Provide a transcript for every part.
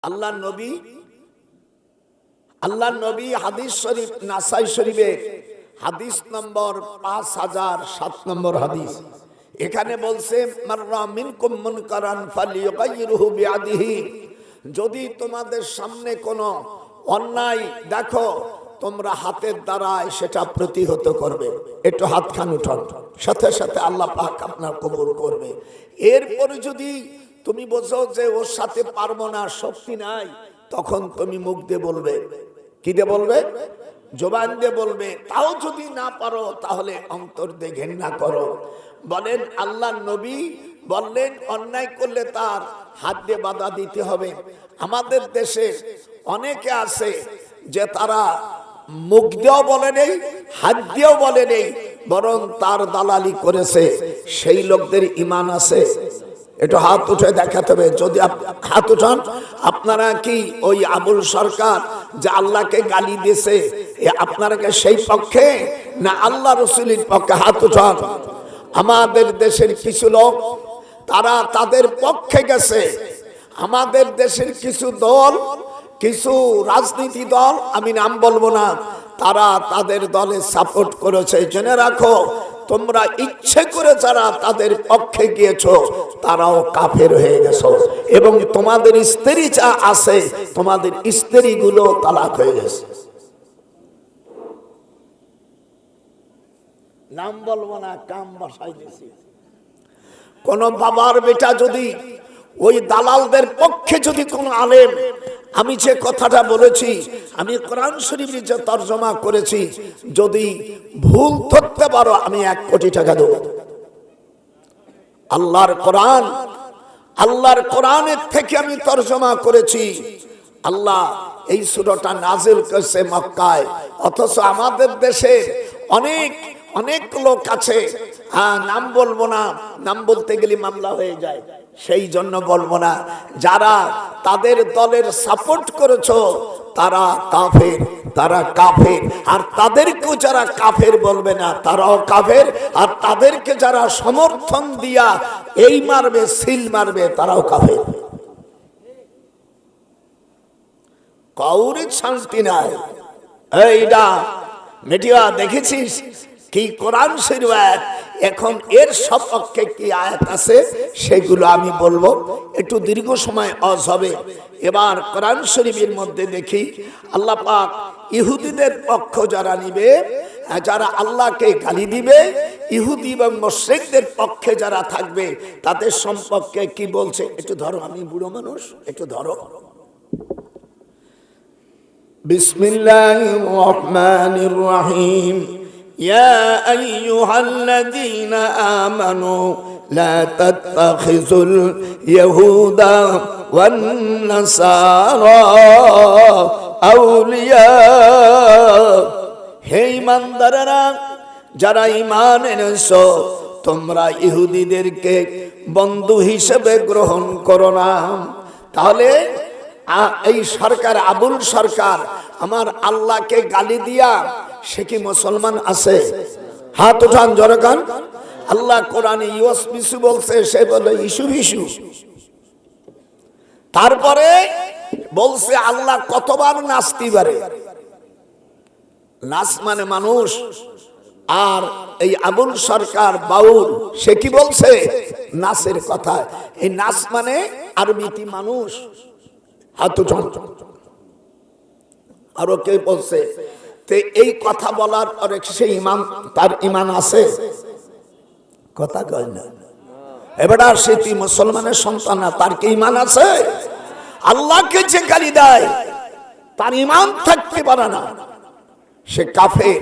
আল্লাহ নবী হাদিস শরীফ নাসাই শরীফের হাদিস নম্বর 5007 নম্বর হাদিস। এখানে বলছে মাররা মিনকুম মুনকারান ফালিয়ুগাইরহু বিয়াদিহি, যদি তোমাদের সামনে কোনো অন্যায় দেখো তোমরা হাতের দ্বারা সেটা প্রতিহত করবে। একটু হাতখান উঠান, সাথে সাথে আল্লাহ পাক আপনার কবুল করবে। এরপরে যদি তুমি বোঝো যে ওর সাথে পারবো না, শক্তি নাই, তখন তুমি মুখ দিয়ে বলবে। কি দিয়ে বলবে? জবান দিয়ে বলবে। তাও যদি না পারো তাহলে অন্তর দিয়ে ঘেন্না করো। বলেন আল্লাহ নবী বললেন অন্যায় করলে তার হাত দিয়ে বাধা দিতে হবে। আমাদের দেশে অনেকে আছে যে তারা মুখ দিয়েও বলে নেই, হাত দিয়েও বলে নেই, বরং তার দালালি করেছে। সেই লোকদের ঈমান আছে? একটু হাত উঠে দেখাতে হবে। যদি হাত উঠান, আপনারা কি ওই আবুল সরকার যে আল্লাহকে গালি দিয়েছে আপনারা কি সেই পক্ষে না আল্লাহ রসুলের পক্ষে? হাত উঠান। আমাদের দেশের কিছু লোক তারা তাদের পক্ষে গেছে। আমাদের দেশের কিছু দল, কিছু রাজনীতি দল, আমি নাম বলবো না, তারা তাদের দলে সাপোর্ট করেছে। জেনে রাখো, তোমরা ইচ্ছে করে যারা তাদের পক্ষে গিয়েছো তারাও কাফের হয়ে গেছো, এবং তোমাদের স্ত্রী যা আছে তোমাদের স্ত্রীগুলো তালাক হয়ে গেছে। নাম বলবো না, কাম বসাই দিয়েছি। কোন বাবার বেটা যদি ওই দালালদের পক্ষে, যদি কোন আলেম, আমি যে কথাটা বলেছি, আমি কোরআন শরীফের যে তরজমা করেছি, যদি ভুল ধরতে পারো আমি 1 কোটি টাকা দেব। আল্লাহর কোরআনের থেকে আমি তরজমা করেছি। আল্লাহ এই সূরাটা নাজিল করেছে মক্কায়, অথচ আমাদের দেশে অনেক লোক আছে, নাম বলবো না, নাম বলতে গেলে মামলা হয়ে যায়, সেই জন্য বলবো না। যারা তাদের দলের সাপোর্ট করেছো তারা কাফের, আর তাদেরকেও যারা কাফের বলবে না তারাও কাফের, আর তাদেরকে যারা সমর্থন দিয়া এই মারবে সিল মারবে তারাও কাফের। কাউরি শান্তি নাই। এইটা মিডিয়া দেখেছিস কি কোরআন শরীফ আয়াত? এখন এর সপক্ষে কি আয়াত আছে সেগুলো আমি বলবো, একটু দীর্ঘ সময় অজ হবে। এবার কোরআন শরীফের মধ্যে দেখি আল্লাহ পাক ইহুদিদের পক্ষ যারা নিবে, যারা আল্লাহকে গালি দিবে, ইহুদি এবং মুশরিকদের পক্ষে যারা থাকবে তাদের সম্পর্কে কি বলছে একটু ধরো। আমি বুড়ো মানুষ, একটু ধরো। বিসমিল্লাহির রহমানির রহিম। يا أيها الذين آمنوا لا تتخذوا اليهود والنصارى أولياء। হে ঈমানদারেরা, যারা ঈমান এনেছো, তোমরা ইহুদিদেরকে বন্ধু হিসেবে গ্রহণ করো না। তাহলে এই সরকার, আবুল সরকার আমার আল্লাহকে গালি দিয়া সে কি মুসলমান আছে? হাত উঠান, জোরে কান। আল্লাহ কোরআনে ইউসবিসু বলছে, সে বলে ইস্যু বিশু। তারপরে বলছে আল্লাহ কতবার নাচতে পারে। নাচ মানে মানুষ। আর এই আবুল সরকার বাউল, সে কি বলছে? নাচের কথা। এই নাচ মানে আরবিতে মানুষ। হাত উঠান। আরো কে বলছে? এই কথা বলার পরে সে ইমান, তার ইমান আছে? কথা কয় না। এবার সে কি মুসলমানের সন্তান না? তার কি ইমান আছে? আল্লাহকে যে গালি দেয় তার ইমান থাকতে পারে না, সে কাফের।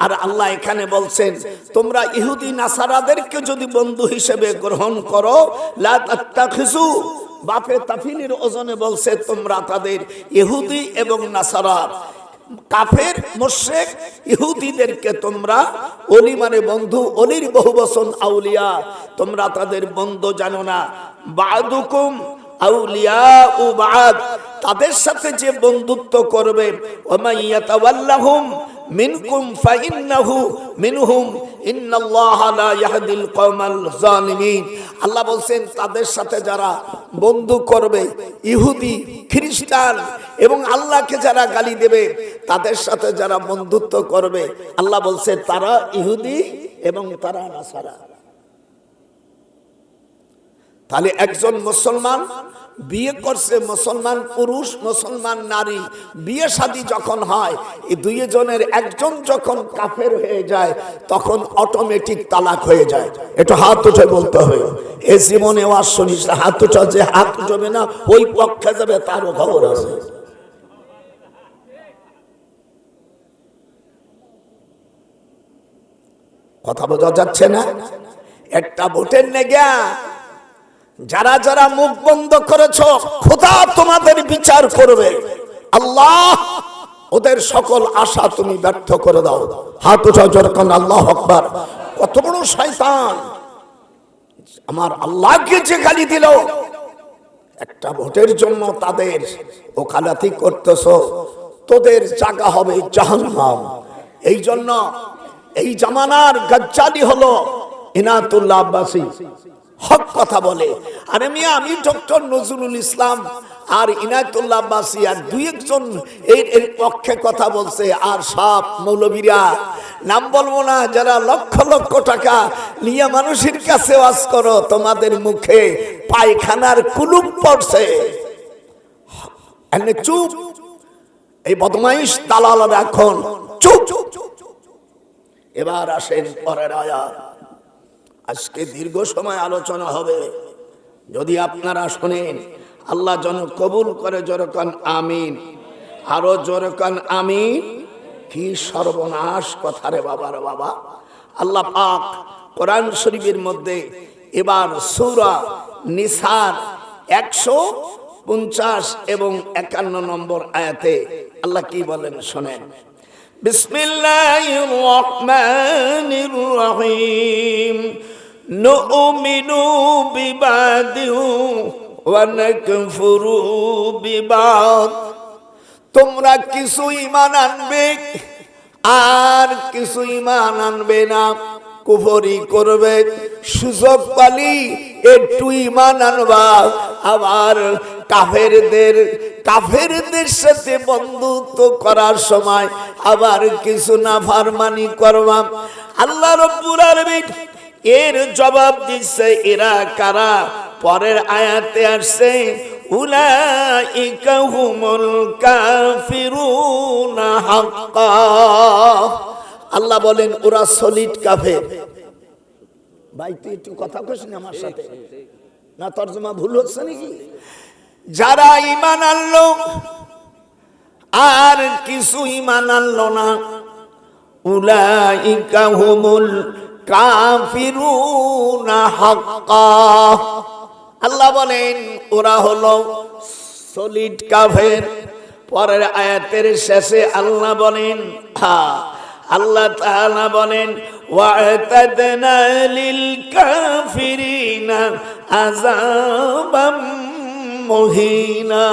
আর আল্লাহ এখানে বলছেন তোমরা ইহুদি নাসারাদেরকে যদি বন্ধু হিসেবে গ্রহণ করো, লা তাত্তাখিজু, বাপে তাফিলের ওজনে বলছে তোমরা তাদের ইহুদি এবং নাসারা, কাফের মুশরিক ইহুদিদেরকে তোমরা ওলি মানে বন্ধু, ওলির বহু বচন আউলিয়া, তোমরা তাদের বন্ধু জানো না। বাদুকুম আউলিয়াউ বাদ, তাদের সাথে যে বন্ধুত্ব করবে, ওয়া মাইয়াতাওয়াল্লাহুম মিনকুম ফাইন্নাহু মিনহুম ইন্নাল্লাহা লা ইয়াহদিল কওমাল জালিমিন। আল্লাহ বলেন তাদের সাথে যারা বন্ধু করবে, ইহুদি খ্রিস্টান এবং আল্লাহকে যারা গালি দেবে, তাদের সাথে যারা বন্ধুত্ব করবে, আল্লাহ বলছে তারা ইহুদি এবং তারা নাসারা। তাহলে একজন মুসলমান বিয়ে করছে, মুসলমান পুরুষ মুসলমান নারী, বিয়ে শাদী যখন হয়, এই দুইজনের একজন যখন কাফের হয়ে যায় তখন অটোমেটিক তালাক হয়ে যায়। এটা হাত উঠে বলতে হবে। এ জীবনে ওয়াজ শুনিস না, হাত উঠা, যে হাত উঠবে না ওই পক্ষে যাবে তারও খবর আছে। কথা বোঝা যাচ্ছে না? একটা ভোটের নেগা যারা যারা মুখ বন্ধ করেছ, খোদা তোমাদের বিচার করবে। আল্লাহ ওদের সকল আশা তুমি ব্যর্থ করে দাও। হাত উঠাও জোরে কান আল্লাহু আকবার। কত বড় শয়তান! আমার আল্লাহকে যে গালি দিল, একটা ভোটের জন্য তাদের ওকালতি করতেছ, তোদের জায়গা হবে জাহান্নাম। এই জন্য এই জামানার গাজ্জালি হলো ইনায়াতুল্লাহ আব্বাসী, হক কথা বলে। আরে মিয়া, আমি ডক্টর নজরুল ইসলাম আর ইনায়াতুল্লাহ আব্বাসী আর দুই একজন এর পক্ষে কথা বলছে, আর সব মৌলবীরা, নাম বলবো না, যারা লক্ষ লক্ষ টাকা নিয়ে মানুষের কাছে ওয়াজ করো, তোমাদের মুখে পায়খানার কুলুপ পড়ছে। চুপ, এই বদমাইশ দালালরা এখন চুপ। এবার আসেন পরের আয়াত। আজকে দীর্ঘ সময় আলোচনা হবে, যদি আপনারা শোনেন আল্লাহ যেন কবুল করে। জোরে কান আমিন, আরো জোরে কান আমিন। কি সর্বনাশ কথা রে বাবা রে বাবা! আল্লাহ পাক কোরআন শরীফের মধ্যে এবার সূরা নিসার 150 এবং 51 নম্বর আয়াতে আল্লাহ কি বলেন শোনেন। বিসমিল্লাহির রহমানির রহিম। নুমিনু বিবাদি ওয়া নাকফুরু বিবাদ। তোমরা কিছু ঈমান আনবে আর কিছু ঈমান আনবে না, কুফরি করবে। সুযোগ পালি একটু ঈমান আনবা, আবার কাফেরদের সাথে বন্ধুত্ব করার সময় আবার কিছু নাফরমানি করবা। আল্লাহ রাব্বুল আলামিন এর জবাব দিচ্ছে এরা কারা। পরের আয়াতে আসছে উলাইকা হুমুল কাফিরুনা হাক্কা। আল্লাহ বলেন ওরা সলিড কাফের। ভাই তুই একটু কথা কইস না আমার সাথে, না তরজমা ভুল হচ্ছে নাকি? যারা ঈমান আনলো আর কিছু ঈমান আনলো না, উলাইকা হুমুল কাফিরুনা হাক্কা। আল্লাহ বলেন ওরা হলো সলিড কাফের। পরের আয়াতের শেষে আল্লাহ বলেন, আল্লাহ তাআলা বলেন ওয়া'তাদনা লিল কাফিরিনা আযাবাম মুহিনা।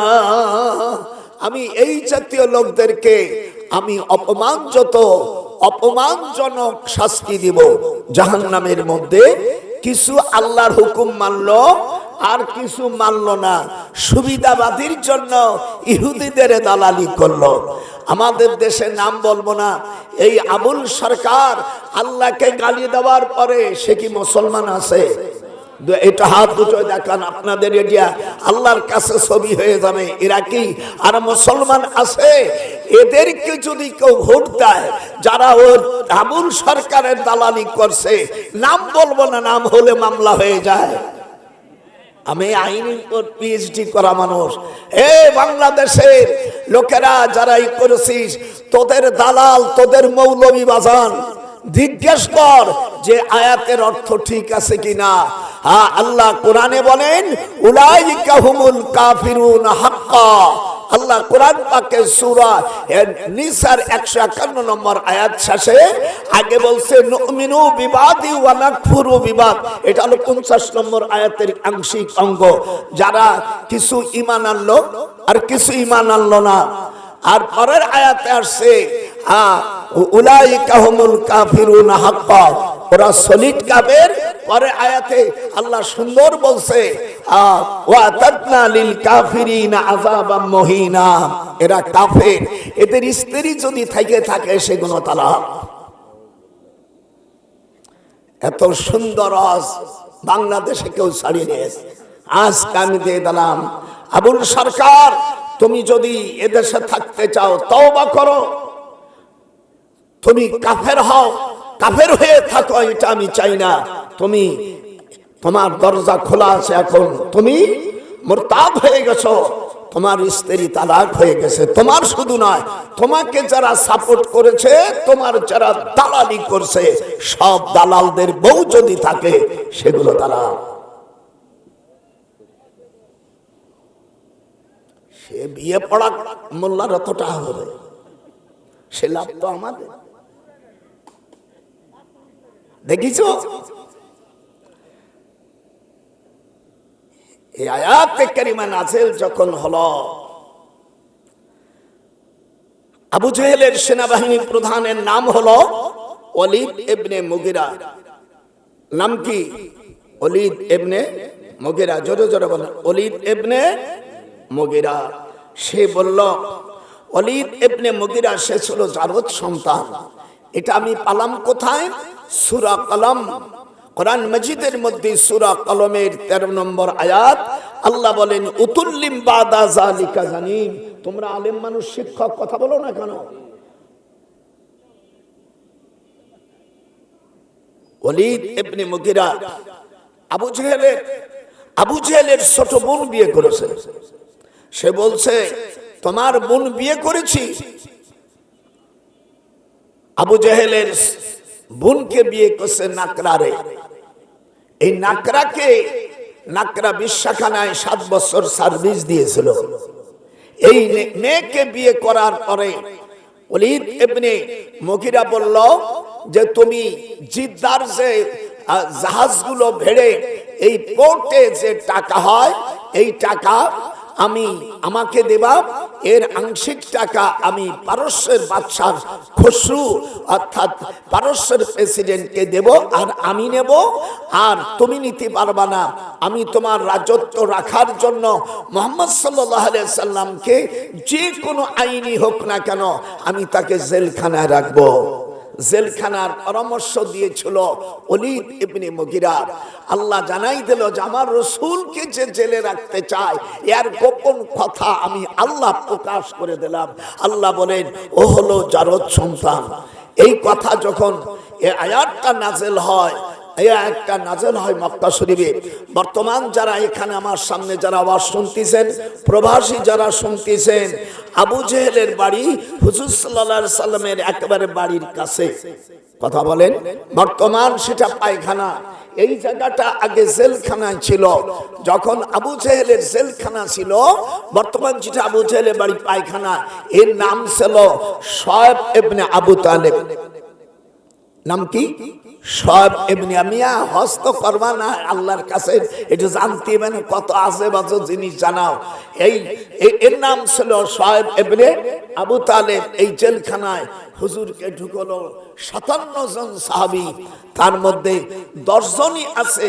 আমি এই জাতীয় লোকদেরকে আমি অপমানজনক শাস্তি দিব জাহান্নামের মধ্যে। কিছু আল্লাহর হুকুম মানলো আর কিছু মানলো না, সুবিধাবাদীর জন্য ইহুদিদের দালালি করলো। আমাদের দেশে নাম বলবো না, এই আবুল সরকার আল্লাহকে গালি দেওয়ার পরে সে কি মুসলমান আছে? এটা হাত দুটো দেখান, আপনাদের এরিয়া আল্লাহর কাছে ছবি হয়ে যাবে। এরা কি আর মুসলমান আছে? এদেরকে যদি কেউ ভোট দেয়, যারা ওর আবুল সরকারের দালালি করছে, নাম বলবো না, নাম হলে মামলা হয়ে যায়। আমি আইন পিএইচডি করা মানুষ। বাংলাদেশের লোকেরা যারাই করেছিস, তোদের দালাল, তোদের মৌলবি বাজান, জিজ্ঞেস কর যে আয়াতের অর্থ ঠিক আছে কিনা। আল্লাহ কোরআনে বলেন উলাইকা হুমুল কাফিরুনা হাক্কা। আল্লাহ কোরআন পাকে সূরা নিসার 151 নম্বর আয়াত শেষে আগে বলছে নুমিনু বিবাদি ওয়া নাকফুরু বিবাদ। এটা হলো 50 নম্বর আয়াতের আংশিক অঙ্গ। যারা কিছু ঈমান আনলো আর কিছু ঈমান আনলো না। আর পরের আয়াতে আসছে উলাইকা হুমুল কাফিরুনা হাক্কা, ওরা সলিড কাফের। পরে আয়াতে আল্লাহ সুন্দর বলছে ওয়া তাদনা লিল কাফিরিনা আযাবাম মুহিনা, এরা কাফের, এদের স্ত্রী যদি থাকে সেগুলো তালাক। এত সুন্দর আজ বাংলাদেশে কেউ ছাড়িয়ে নিয়েছে। আজকে আমি দিয়ে দিলাম, আবুল সরকার তুমি যদি এদেশে থাকতে চাও তওবা করো, তুমি কাফের হও, কাফের হয়ে থাকো, এটা আমি চাই না। তুমি, তোমার দরজা খোলা আছে, এখন তুমি মুরতাদ হয়ে গেছো, তোমার স্ত্রী তালাক হয়ে গেছে। তোমার শুধু নয়, তোমাকে যারা সাপোর্ট করেছে, তোমার যারা দালালি করছে, সব দালালদের বউ যদি থাকে সেগুলো তালাক। সে বিয়ে পড়া মোল্লার অত টাকা হবে, সে লাভ তো আমাদের। দেখিছ এই আয়াতে কারিমা নাযিল যখন হলো, আবু জেহেলের সেনাবাহিনী প্রধানের নাম হলো ওয়ালিদ ইবনে মুগিরা। নাম কি? ওয়ালিদ ইবনে মুগিরা। জোরে জোরে বলেন, ওয়ালিদ ইবনে মুগিরা। সে বলল, ওয়ালিদ ইবনে মুগিরা সে ছিল জারদ সন্তান। এটা আমি পালাম কোথায়? সূরা কলম, কোরআন মাজিদের মধ্যে সূরা কলমের 13 নম্বর আয়াত। আল্লাহ বলেন উতুল্লিম বাদা যালিকা জানিম। তোমরা আলেম মানুষ, শিক্ষক, কথা বলো না কেন? ওয়ালিদ ইবনে মুগিরা আবু জেহেলের ছোট বোন বিয়ে করেছে। সে বলছে তোমার বোন বিয়ে করেছি। আবু জেহেলের বোনকে বিয়ে করছে নাকরারে। এই নাকরা বিশ্বাখানায় 7 বছর সার্ভিস দিয়েছিল। এই মেয়েকে বিয়ে করার পরে ওয়ালিদ ইবনে মুগিরা বলল যে তুমি জিদ্দার যে জাহাজগুলো ভেড়ে এই পোর্টে যে টাকা হয়, এই টাকা আমাকে দেবা, এর আংশিক টাকা আমি পারস্যের বাদশাহ খসরু অর্থাৎ পারস্যের প্রেসিডেন্টকে দেব, আর আমি নেব, আর তুমি নিতে পারবা না। আমি তোমার রাজত্ব রাখার জন্য মুহাম্মদ সাল্লাল্লাহু আলাইহি সাল্লামকে যে কোনো আইনি হোক না কেন আমি তাকে জেলখানায় রাখবো। জেলখানার পরামর্শ দিয়েছিল ওয়ালিদ ইবনে মুগিরা। আল্লাহ জানাই দিল যে আমার রাসূলকে যে জেলে রাখতে চায়, এর গোপন কথা আমি আল্লাহ প্রকাশ করে দিলাম। আল্লাহ বলেন ও হলো জারদ সন্তান। এই কথা যখন এই আয়াতটা নাযিল হয়, এই আয়াতটা নাযিল হয় মক্কা শরীফে। বর্তমান যারা এখানে আমার সামনে যারা আওয়াজ শুনতেছেন, প্রবাসী যারা শুনতেছেন, আবু জেহেলের বাড়ি হুজুর সাল্লাল্লাহু আলাইহি সাল্লামের একেবারে বাড়ির কাছে। কথা বলেন, বর্তমান সেটা পায়খানা। এই জায়গাটা আগে জেলখানায় ছিল। যখন আবু জেহেলের জেলখানা ছিল, বর্তমান যেটা আবু জেহেলের বাড়ি পায়খানা, এর নাম ছিল শুআয়ব ইবনে আবু তালেব। নাম কি? শুআয়ব ইবনে। মিয়া হস্ত করবা না আল্লাহর কাছে, এটা জানতে মানে কত আজে বাজে জিনিস জানাও। এর নাম ছিল শুআয়ব ইবনে আবু তালেব। এই জেলখানায় হুজুরকে ঢুকলো 57 জন সাহাবী, তার মধ্যে 10 জনই আছে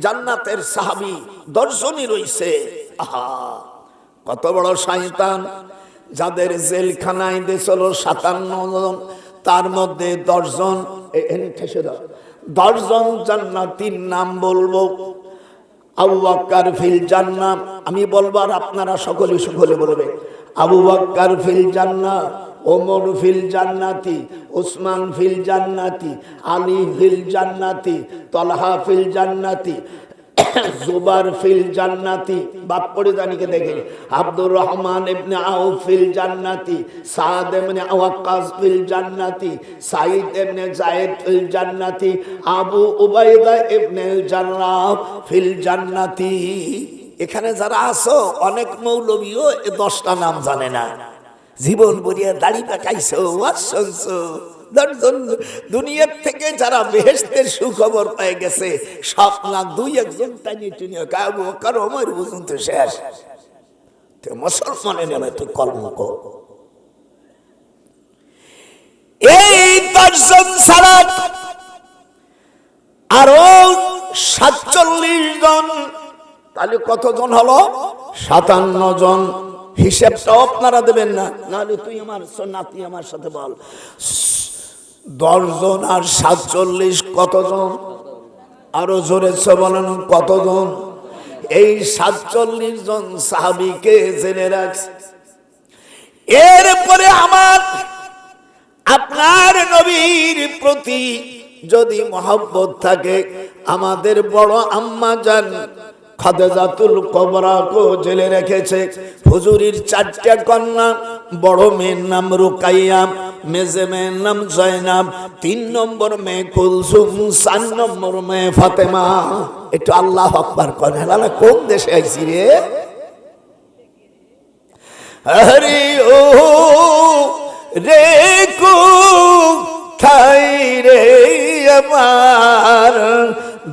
জান্নাতের সাহাবী, 10 জনই রইছে। আহা, কত বড় শয়তান! যাদের জেলখানায় দিয়েছিল 57 জন, তার মধ্যে 10 জন 10 জন জান্নাতীর নাম বলবো। আবু বকর ফিল জান্নাহ, আমি বলবো আর আপনারা সকলে বলবে। আবু বকর ফিল জান্নাহ, ওমর ফিল জান্নাতি, উসমান ফিল জান্নাতি, আলী ফিল জান্নাতি, তলহা ফিল জান্নাতি, জুবার ফিল জান্নাতি। বাপ পড়ে জানিকে দেখে। আব্দুর রহমান ইবনে আউফ ফিল জান্নাতি, সাদ ইবনে ওয়াক্কাস ফিল জান্নাতি, সাঈদ ইবনে যায়েদ ফিল জান্নাতি, আবু উবাইদা ইবনে জাররাহ ফিল জান্নাতি। এখানে যারা আছো অনেক মৌলবীও এই 10টা নাম জানে না। জীবন বরিয়া দাড়ি পাকাইছো, ওয়াজ শুনছো, দুনিয়ার থেকে যারা বেহেশতের সুখবর পেয়ে গেছে, সব না 2-1 টানিয়ে টুনিয়ে আবু বকর ওমর বুঝুন তো শেষ। মুসলমানের নামে তুই কলম কর। 50 জন ছাড়া আরো 47 জন, তাহলে কতজন হলো? 57 জন। হিসাবটা আপনারা দেবেন না, নাহলে তুই আমার নাতি আমার সাথে বল। 10 জন আর 47 কতজন? আরো জোরে বলেন কতজন? এই 47 জন সাহাবীকে জেনে রাখছে। এরপরে আমার আপনার নবীর প্রতি যদি মহব্বত থাকে, আমাদের বড় আম্মা জান খাদিজাতুল কুবরা কো জেলে রেখেছে। হুজুরির 4টা কন্যা, বড় মেয়ের নাম রুকাইয়া, মেজে মেয়ের নাম জয়নাব, 3 নম্বর মেয়ে কুলসুম, 4 নম্বর মেয়ে ফাতেমা। একটু আল্লাহু আকবার করেন। আল্লাহ কোন দেশে আইছি রে? আরে ও রে কোথায় রে আমার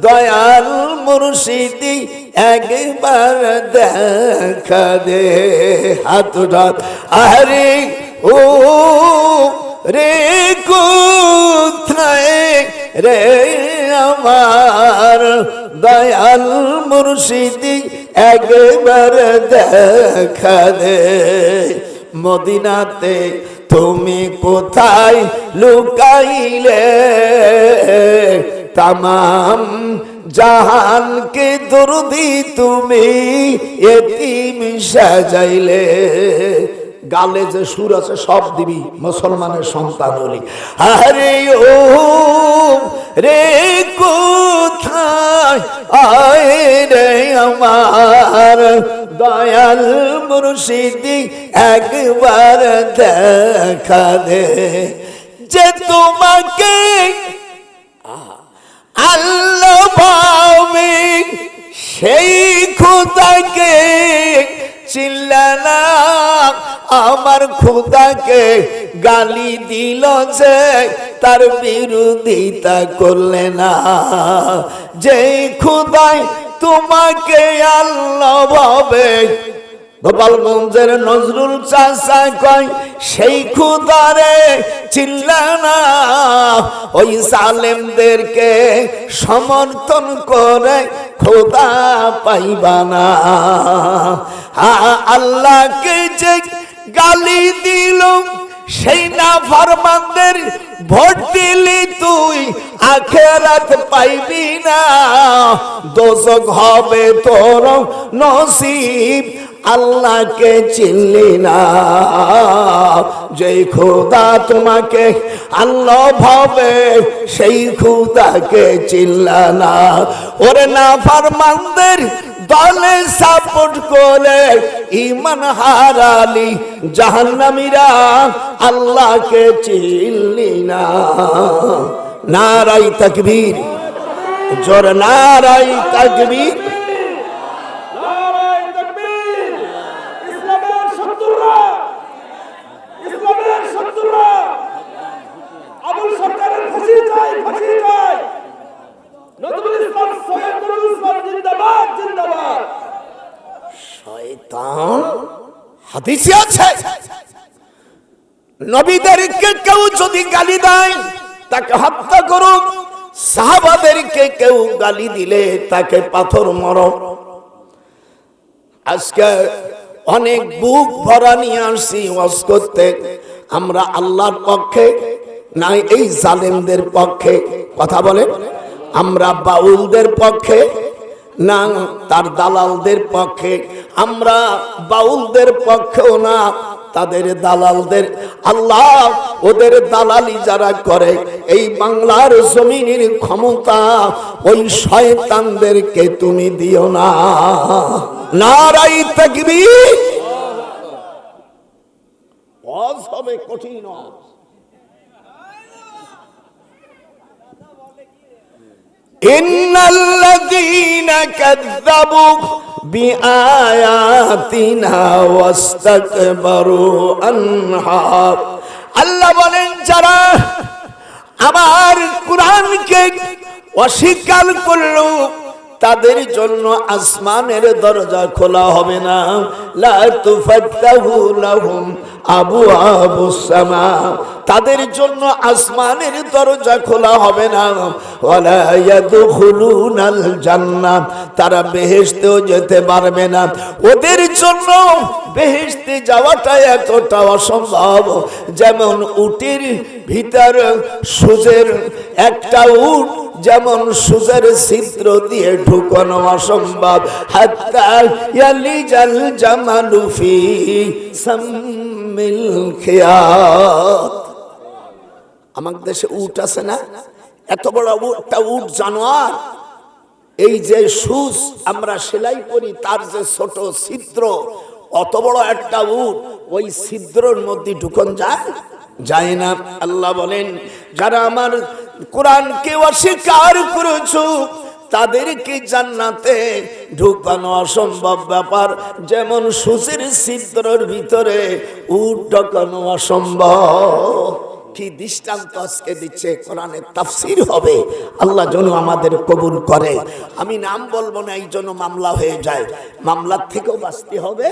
দয়াল মুর্শিদি, একবার দেখা দে হাত উঠা। আরে ও রে কোথায় রে আমার দয়াল মুর্শিদি, একবার দেখা দে। মদিনাতে তুমি কোথায় লুকাইলে, তামাম জাহানকে দরদি তুমি এতিম সাজাইলে। গালে যে সুর আছে সব দিবি, মুসলমানের সন্তান হলি। আরে ও রে কোথায় আয় রে আমার দয়াল মুর্শিদি, একবার দেখা দে। যে তোমাকে আল্লাহ পাবে, সেই খোদাকে চিনলে না। আমার খোদাকে গালি দিল যে, তার বিরোধিতা করলে না। যেই খোদাই তোমাকে আল্লাহ ভাবে, গোপালগঞ্জের নজরুল চাচা কয়, সেই খোদারে চিনলে না। ওই জালেমদেরকে সমর্থন করে খোদা পাইবা না। আল্লাহকে যে গালি দিল, সেই না ফরমানদের ভোট দিলি তুই আখেরাত পাইবি না। দোজখ হবে তোর নসিব, আল্লাহকে চিনলি না। যেই খোদা তোমাকে আল্লাহ ভাবে, সেই খোদাকে চিনলা না। ওরে না ফরমানদের দলে সাপোর্ট করে ঈমান হারালি জাহান্নামীরা, আল্লাহকে চিনলি না। নারাই তাকবীর, জোর নারাই তাকবীর। শয়তান হাদিসে আছে, নবীদেরকে কেউ যদি গালি দেয় তাকে হত্যা করো, সাহাবাদেরকে কেউ গালি দিলে তাকে পাথর মারো। আজকে অনেক বুক ভরা নিয়ে আসছি ওয়াজ করতে। আমরা আল্লাহর পক্ষে না এই জালেমদের পক্ষে? কথা বলে। আমরা বাউলদের পক্ষে না তার দালালদের পক্ষে? আমরা বাউলদের পক্ষেও না, তাদের দালালদের। আল্লাহ ওদের দালালি যারা করে, এই বাংলার জমিনের ক্ষমতা ওই শয়তানদেরকে তুমি দিও না। নারাই তাকবীর। ওয়াজ হবে কঠিন। ইন্নাল্লাযীনা কাযযাবু বিআয়াতিনা ওয়াস্তাকবারু আনহা। আল্লাহ বলেন, যারা আমার কুরআনকে অস্বীকার করলো, তাদের জন্য আসমানের দরজা খোলা হবে না। লা তুফাত্তাহু লাহুম আবওয়াবুস সামা, তাদের জন্য আসমানের দরজা খোলা হবে না। ওয়ালা ইয়াদখুলুনাল জান্নাহ, তারা বেহেশতেও যেতে পারবে না। ওদের জন্য বেহেশতে যাওয়াটা এতটা অসম্ভব, যেমন উটের ভিতর সুজের একটা উট যেমন সুজের ছিদ্র দিয়ে ঢুকানো অসম্ভব। হাত্তা ইয়ালিজাল জামালু ফি সাম্মিল খিয়াত। আমাদের দেশে উট আছে না, এত বড় একটা উট জানোয়ার, এই যে সুজ আমরা সেলাই করি তার যে ছোট ছিদ্র, অত বড় একটা উট ওই ছিদ্রের মধ্যে ঢুকন যায় না। আল্লাহ বলেন, যারা আমার কোরআনকে অস্বীকার করেছো তাদেরকে জান্নাতে ঢুকানো অসম্ভব ব্যাপার, যেমন সূচের ছিদ্রের ভিতরে উট ঢোকানো অসম্ভব। কি দৃষ্টান্ত আজকে দিচ্ছে, কোরআনের তাফসীর হবে, আল্লাহ যেন আমাদের কবুল করে। আমি নাম বলবো না, এই জন্য মামলা হয়ে যায়, মামলার থেকেও বাঁচতে হবে,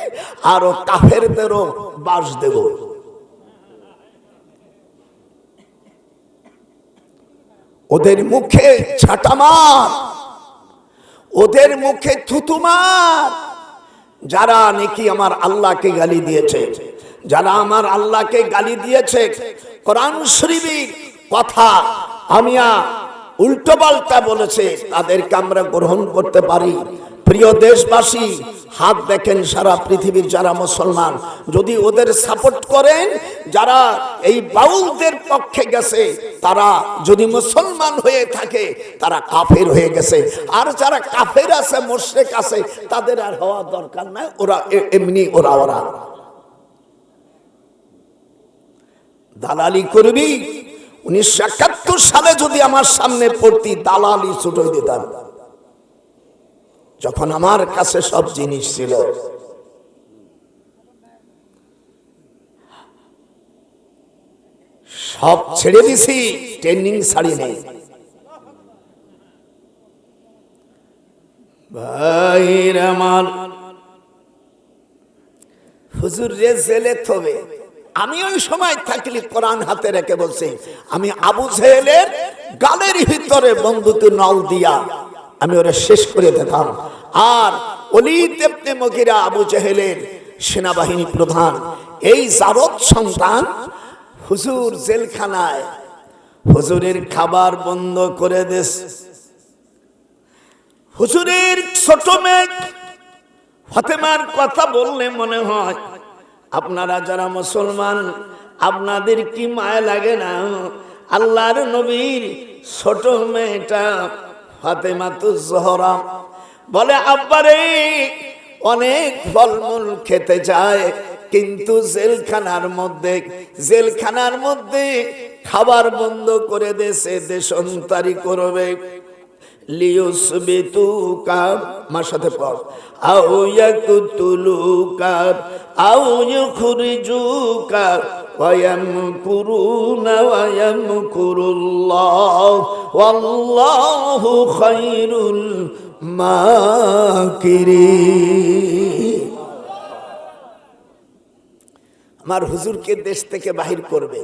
আরো কাফেরদেরও বাস দেব। ওদের মুখে ছাটা মার, ওদের মুখে থুতু মার, যারা নাকি আমার আল্লাহকে গালি দিয়েছে, যারা আমার আল্লাহকে গালি দিয়েছে, কোরআন শরীফের কথা আমিয়া উল্টো পাল্টা বলেছে, তাদেরকে আমরা গ্রহণ করতে পারি? প্রিয় দেশবাসী, হাত দেখেন সারা পৃথিবীর যারা মুসলমান, যদি ওদের সাপোর্ট করেন, যারা এই বাউলদের পক্ষে গেছে, তারা যদি মুসলমান হয়ে থাকে তারা কাফের হয়ে গেছে। আর যারা কাফের আছে, মুশরিক আছে, তাদের আর হওয়া দরকার নাই, ওরা এমনি ওরা দালালি করবি। 1971 সালে যদি আমার সামনে পড়তি, দালালি ছুটে দিতাম। যখন আমার কাছে সব জিনিস ছিল, সব ছেড়ে দিছি, ট্রেনিং ছাড়ি নেই। ভাইর আমার, হুজুর রে জেলে থবে, আমি ওই সময় থাকলে কোরআন হাতে রেখে বলছি, আমি আবু জেহেলের গালের ভিতরে বন্দুক নল দিয়া আমি ওরা শেষ করে দিতাম। আর ওলীদ ইবনে মুগীরা আবু জেহেলের সেনাবাহিনী প্রধান, এই জারদ সন্তান হুজুর জেলখানায়, হুজুরের খাবার বন্ধ করে দেশ। হুজুরের ছোট মেয়ে ফাতেমার কথা বললে মনে হয় আপনারা যারা মুসলমান, আপনাদের কি মায়া লাগে না? আল্লাহর নবীর ছোট মেয়েটা ফাতেমাতুজ জোহরা বলে, আব্বারে অনেক ফলমূল খেতে চায়, কিন্তু জেলখানার মধ্যে খাবার বন্ধ করে দেশে দেশান্তরি করবে। লিয়ুসবিতুকা, আমার সাথে পড়, আও ইয়াকতুলুকা আও ইউখরিজুকা ওয়া ইয়ামকুরুনা ওয়া ইয়ামকুরুল্লাহ ওয়াল্লাহু খায়রুল মাকিরিন। আমার হুজুরকে দেশ থেকে বাহির করবে,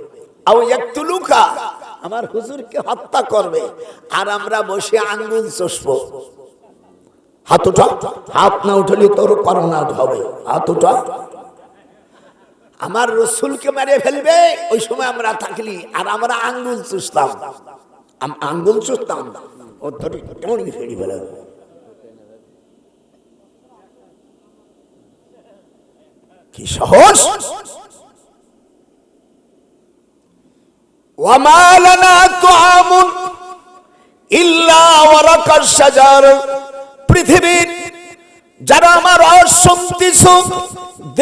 আও ইয়াকতুলুকা, আমার হুজুরকে হত্যা করবে, আর আমরা বসে আঙ্গুল চষবো। হাত উঠা, হাত না উঠলে তোর করোনা হবে, হাত উঠা। আমার রসুলকে মেরে ফেলবে, ওই সময় আমরা থাকলি, আর আমরা আঙ্গুল চুষতাম, আঙ্গুল চুষতাম, ও ধরে টনি ফেরি ফেলে। কি সহজ! ওয়ামা লানা তুআমুন ইল্লা ওয়ারাকাশ শাজার। পৃথিবীর যারা আমার শুনতেছ,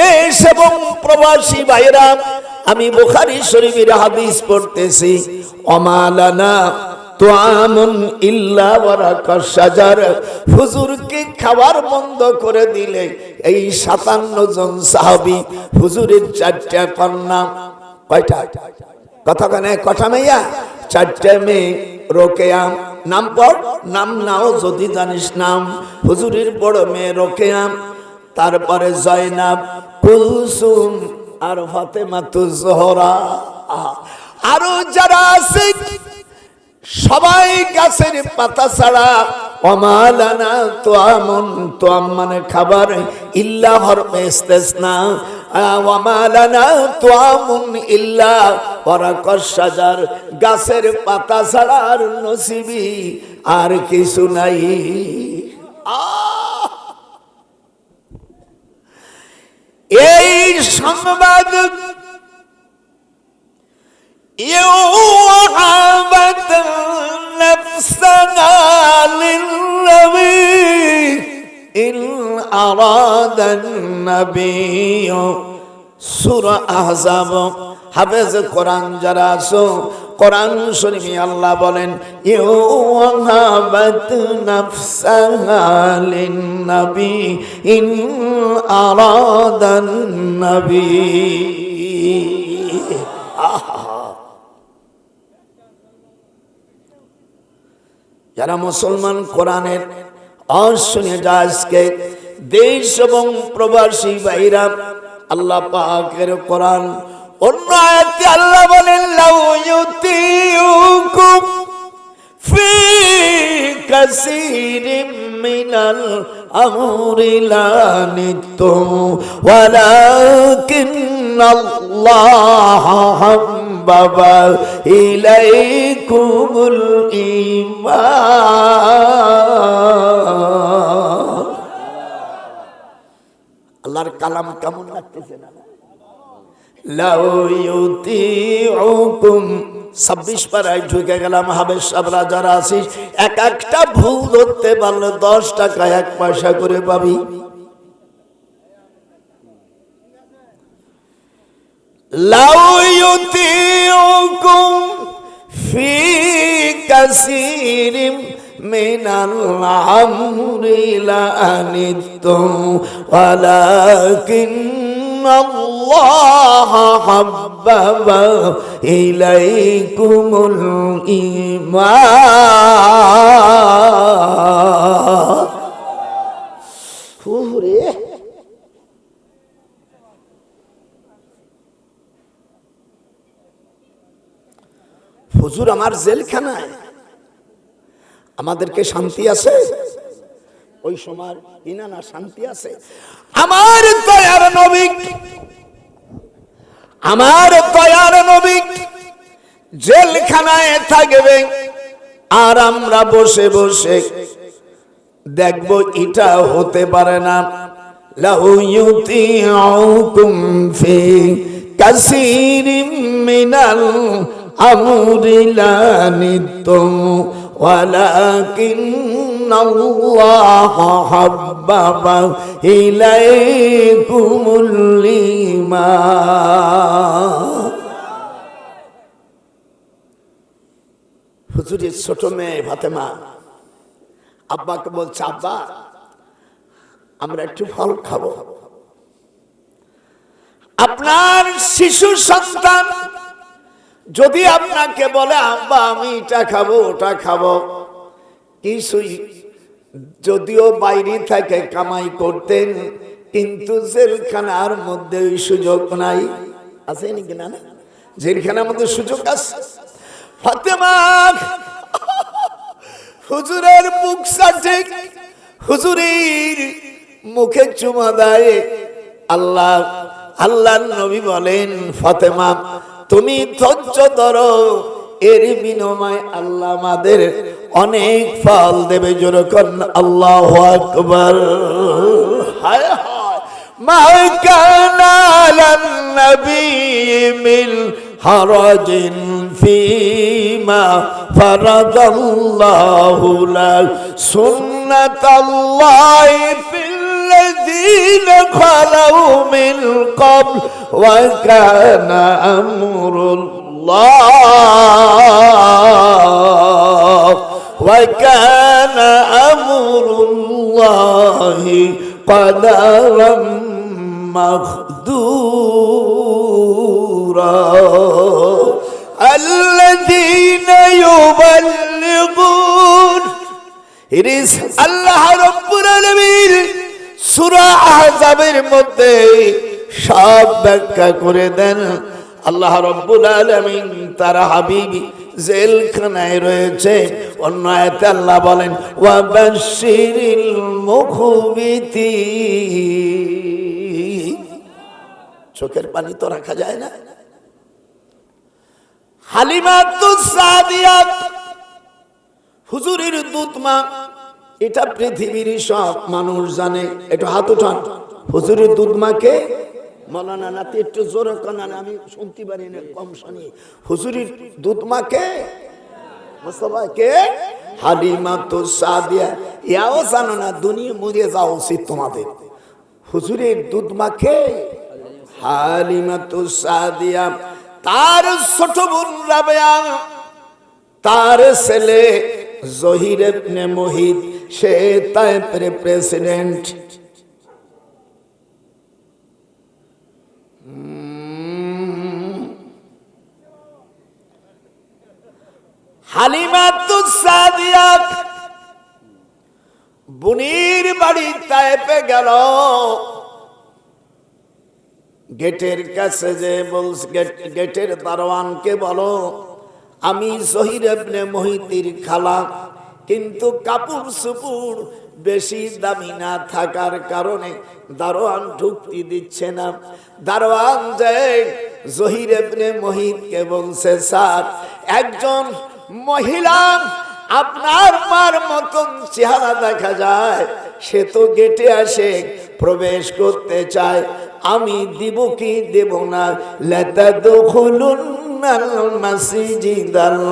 দেশ এবং প্রবাসী ভাইরা, আমি বুখারী শরীফের হাদিস পড়তেছি, ওয়ামা লানা তুআমুন ইল্লা ওয়ারাকাশ শাজার। হুজুরকে খাবার বন্ধ করে দিলে এই 57 জন সাহাবী, হুজুরের 4টা কন্যা, কয়টা কথা কানে কথা মেয়া, 4টা মেয়ে, রোকেয়া নাম পড়, নাম নাও যদি জানিস নাম। হুজুরের বড় মেয়ে রোকেয়া, তারপরে জয়নাব, কুলসুম আর ফাতেমাতু জোহরা। আরো যারা আছে সবাই গাছের পাতা ছাড়া, ওমালানা তোয়ামুন, তোয়াম মানে খাবার, ইল্লা হরফে ইস্তিসনা, ওমালানা তোয়ামুন ইল্লা ওয়ারাকাশ শাজার, গাছের পাতা ছাড়া আর নসিবি আর কিছু নাই। এই সংবাদ يوهبت نفسنا للنبي إن أراد النبي সূরা আহজাব। হাফেজ কোরআন যারা আছো, কোরআন শরীফে আল্লাহ বলেন ইউহাবাত নাফসাহা লিন-নবী ইন আরাদান নবী। যারা মুসলমান কোরআনের শুনে যায় আজকে দেশ এবং প্রবাসী ভাইরা, আল্লাহ পাকের কোরআন অন্য আয়াতে আল্লাহ বলেন লাউ ইউতিউকুম ফি কাসীরিম মিনাল আমরি লানিতুম ওয়ালাকিন্নাল্লাহ হাব্বাবা ইলাইকুমুল ঈমান। আল্লাহর কালাম কেমন লাগতেছে না? লাউ ইউতিউকুম 26 পারায় ঢুকে গেলাম। হাবেশ সাবরা যারা আছিস, এক একটা ভুল ধরতে পারলে 10 টাকা 1 পয়সা করে পাবি। লাউ ইউতিউকুম ফি কাসীরিম মিনাল আমরি লানিতুম ওয়ালাকিন্নাল্লাহ হাব্বাবা ইলাইকুমুল ঈমান। ওরে হুজুর আমার জেলখানায়, আমাদেরকে শান্তি আছে? ওই সময় ইনানা শান্তি আছে? আমার দয়ার নবী, আমার দয়ার নবী জেলখানায় থাকবে, আর আমরা বসে বসে দেখবো। এটা হতে পারে না। লাহু ইউতিউকুম ফি কাসীরিম মিনাল আমরি লানিতুম ওয়ালাকিন্নাল্লাহ হাব্বাবা ইলাইকুমুল ঈমান। হুজুরের ছোট মেয়ে ফাতেমা আব্বাকে বলছে, আব্বা আমরা একটু ফল খাবো। আপনার শিশু সন্তান যদি আপনাকে বলে আব্বা আমি এটা খাবো ওটা খাবো, কিছুই যদিও বাইরে থেকে কামাই করতেন, কিন্তু জেলখানার মধ্যে ওই সুযোগ নাই। আছে নাকি না? জেলখানার মধ্যে সুযোগ আছে। ফাতেমা হুজুরের মুখ সাথে হুজুরের মুখে চুমা দেয়। আল্লাহর নবী বলেন, ফাতেমা তুমি ধৈর্য ধরো, এর বিনিময়ে আল্লাহ আমাদের অনেক ফল দেবে। জোরে করেন আল্লাহু আকবার। হায় হায় মা কানা লান নবী মিন হারাজিন ফীমা ফারাদাল্লাহু লাহ সুন্নাতাল্লাহি ফিল্লাযীনা খালাউ মিন ক্বাবল ওয়া কানা আমরুল্লাহ ওয়া কানা আমরুল্লাহি قدرا مقدورا الذين يبلغون ইরিস আল্লাহ রাব্বুল আলামিন সূরা আহজাবের মধ্যে সব ব্যাখ্যা করে দেন। আল্লাহ রাব্বুল আলামিন তার হাবিব জেলখানায় রয়েছে। অন্য আয়াতে আল্লাহ বলেন ওয়া বাশশিরিল মুখবিতিন। চোখের পানি তো রাখা যায় না। হালিমাতুস সাদিয়া হুজুরের দুধ মা, এটা পৃথিবীর সব মানুষ জানে। একটু হাত উঠান। হুজুরের দুধ মাকে মৌলানা নাতি একটু জোরে কানান, আমি শুনতে পারি না, কম শুনি। হুজুরের দুধ মাকে মুস্তাফাকে হালিমাতুস সাদিয়া, ইয়াও জানো না, দুনিয়া মরে যাওয়া উচিত তোমাদের। হুজুরের দুধ মাকে হালিমাতুস সাদিয়া, তার ছোট বোন রাবেয়া, তার ছেলে জহির ইবনে মুহিত, সে তায়েফের প্রেসিডেন্ট। হালিমাতুস সাদিয়া বুনির বাড়ি তায়েফে গেল। গেটের কাছে যে বলছে, গেটের দারোয়ানকে বলো আমি জহির ইবনে মুহিতের খালা, কিন্তু কাপড় চোপড় বেশি দামি না থাকার কারণে দারোয়ান ঢুকতে দিচ্ছে না। দারোয়ান যে জহির ইবনে মুহিতকে বলছে, স্যার একজন মহিলা আপনার মার মতন চেহারা দেখা যায়, সে তো গেটে আসে প্রবেশ করতে চায়, আমি দিব কি দেব না? লাতাদখুলুন্নাল মাসজিদাল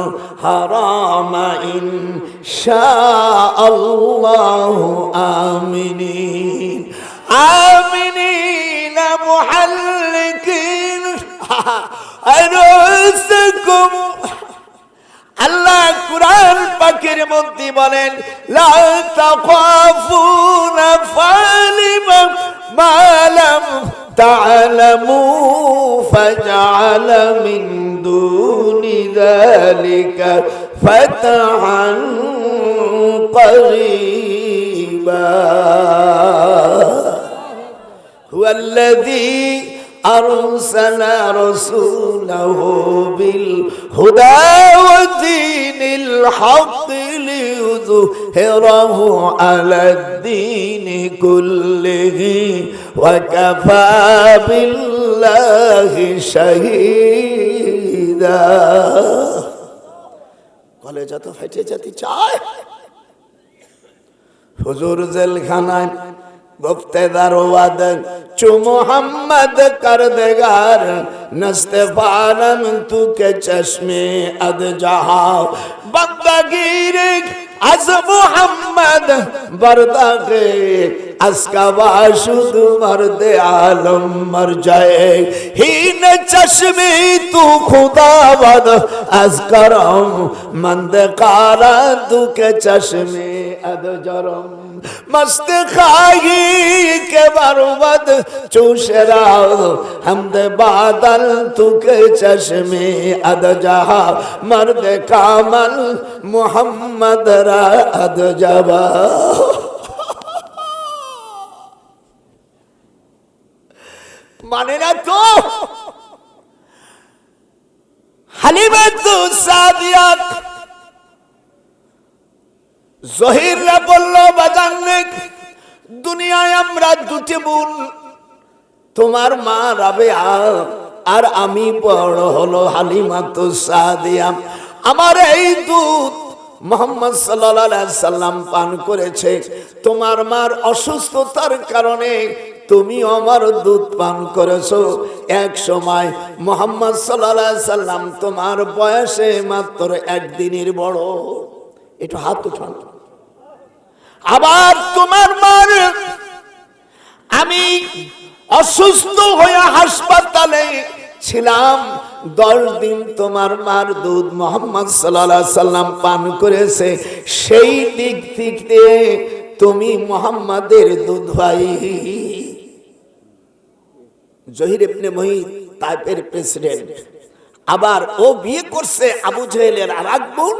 হারামা ইনশাআল্লাহু আমিনিন আমিনিন মুহাল্লিকিন আরুসাকুম। আল্লাহ কুরআন পাকের মধ্যে বলেন লা তাখাফুনা ফালিমা মা লাম তা'লামু ফাজআলা মিন দুনি যালিকা ফাতহান করিবা হুয়াল্লাযী أرسل رسوله بالهدى ودين الحق ليظهره على الدين كله وكفى بالله شهيدا। কলেজা তো ফেটে যেতে চায়। হুজুর জেলখানায় गुफ्तेदार वाद चु मोहम्मद कर देगार नस्ते फारम तू के चश्मे अद जहा बंदगीर अज मोहम्मद बरदागे असका वाशुद मर्द आलम मर जाए ही न चश्मे तू खुदावद अज करम मंद कारा तू के चश्मे अद जरम मस्त खाई के बरबद चूशरा हमद बादल तू के चश्मे अद जहा मर्द कामल मोहम्मद रा अद जबा। माने ना तो হালিমাতুস সাদিয়া জহিররা বলল, বাজান দুনিয়ায় আমরা দুটি বোন, তোমার মা রাবেয়া আর আমি বড় হলো হালিমাতুস সাদিয়া। আমার এই দুধ মুহাম্মদ সাল্লাল্লাহু আলাইহি সাল্লাম পান করেছে, তোমার মার অসুস্থতার কারণে তুমি আমার দুধ পান করেছো। এক সময় মুহাম্মদ সাল্লাল্লাহু আলাইহি সাল্লাম তোমার বয়সে মাত্র একদিনের বড়। একটু হাত উঠান। আবার তোমার মার আমি অসুস্থ হয়ে হাসপাতালে ছিলাম, 10 দিন তোমার মার দুধ মুহাম্মদ সাল্লাল্লাহু আলাইহি সাল্লাম পান করেছে। সেই দিক থেকে তুমি মুহাম্মাদের দুধ ভাই। জহির ইবনে মুহিত তাইফের প্রেসিডেন্ট। আবার ও বিয়ে করছে আবু জেহেলের আর এক বোন,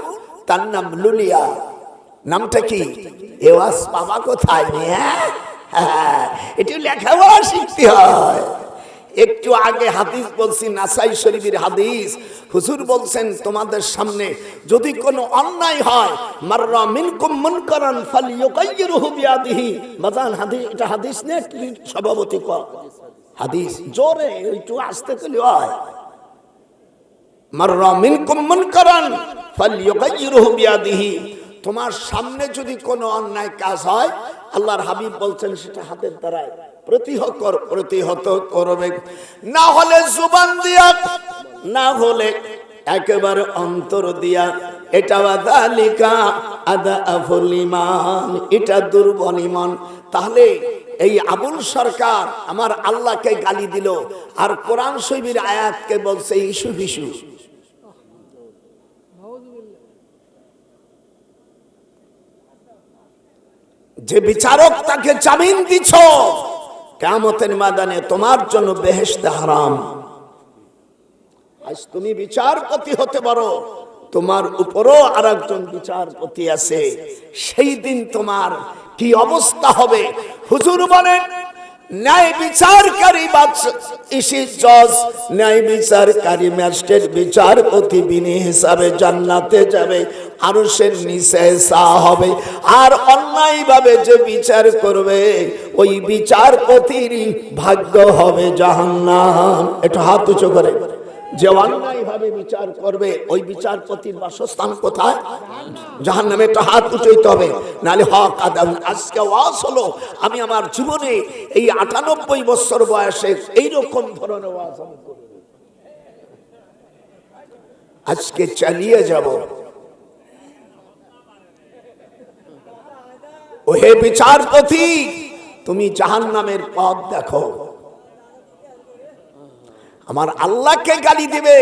তার নাম লুলিয়া। নামটা কি? এওয়াজ বাবা কোথায়? একটু লেখাপড়া শিখতে হয়। একটু আগে হাদিস বলছি, নাসাই শরীফের হাদিস। হুজুর বলছেন তোমাদের সামনে যদি কোনো অন্যায় হয়, মাররা মিনকুম মুনকারান ফালইয়ুগাইয়িরহু বিয়াদিহি। বাজান হাদিস, এটা হাদিস না সভাপতি ক হাদিস, জোরে একটু আস্তে কইলে হয়। মাররা মিনকুম মুনকারান ফালইয়ুগাইয়িরহু বিয়াদিহি। তোমার সামনে যদি কোনো অন্যায় কাজ হয়, আল্লাহর হাবিব বলছেন সেটা হাতের দ্বারাই প্রতিহত করবে, না হলে জুবান দিয়া, না হলে একেবারে অন্তর দিয়া। এটা ওয়াদালিকা আদাফুল ঈমান, এটা দুর্বল ঈমান। তাহলে এই আবুল সরকার আমার আল্লাহকে গালি দিল, আর কোরআন শরীফের আয়াতকে বলছে ইস্যু বিশু। যে বিচারক তাকে জামিন দিছ, কিয়ামতের ময়দানে তোমার জন্য বেহেশত হারাম। আজ তুমি বিচারপতি হতে পারো, তোমার উপরও আরেকজন বিচারপতি আছে। সেই দিন তোমার কি অবস্থা হবে? হুজুর বলেন, ন্যায় বিচারকারী জজ, ন্যায় বিচারকারী ম্যাজিস্ট্রেট, বিচারপতি বিনি হিসাবে জান্নাতে যাবে, আরশের নিচে সা হবে। আর অন্যায় ভাবে যে বিচার করবে, ওই বিচারপতির ভাগ্য হবে জাহান্নাম। এটা হাত উঁচু করে। যে অন্যায় ভাবে বিচার করবে, ওই বিচারপতির বাসস্থান কোথায়? জাহান্নামে। একটা হাত উঠাইতে হবে, নালে হক আদায়। আজকে ওয়াজ হলো, আমি আমার জীবনে এই ৯৮ বছর বয়সে এইরকম ধরনের ওয়াজ আমি করি। আজকে চালিয়ে যাব। ও হে বিচারপতি, তুমি জাহান্নামের পথ দেখো। আমার আল্লাহকে গালি দিবে,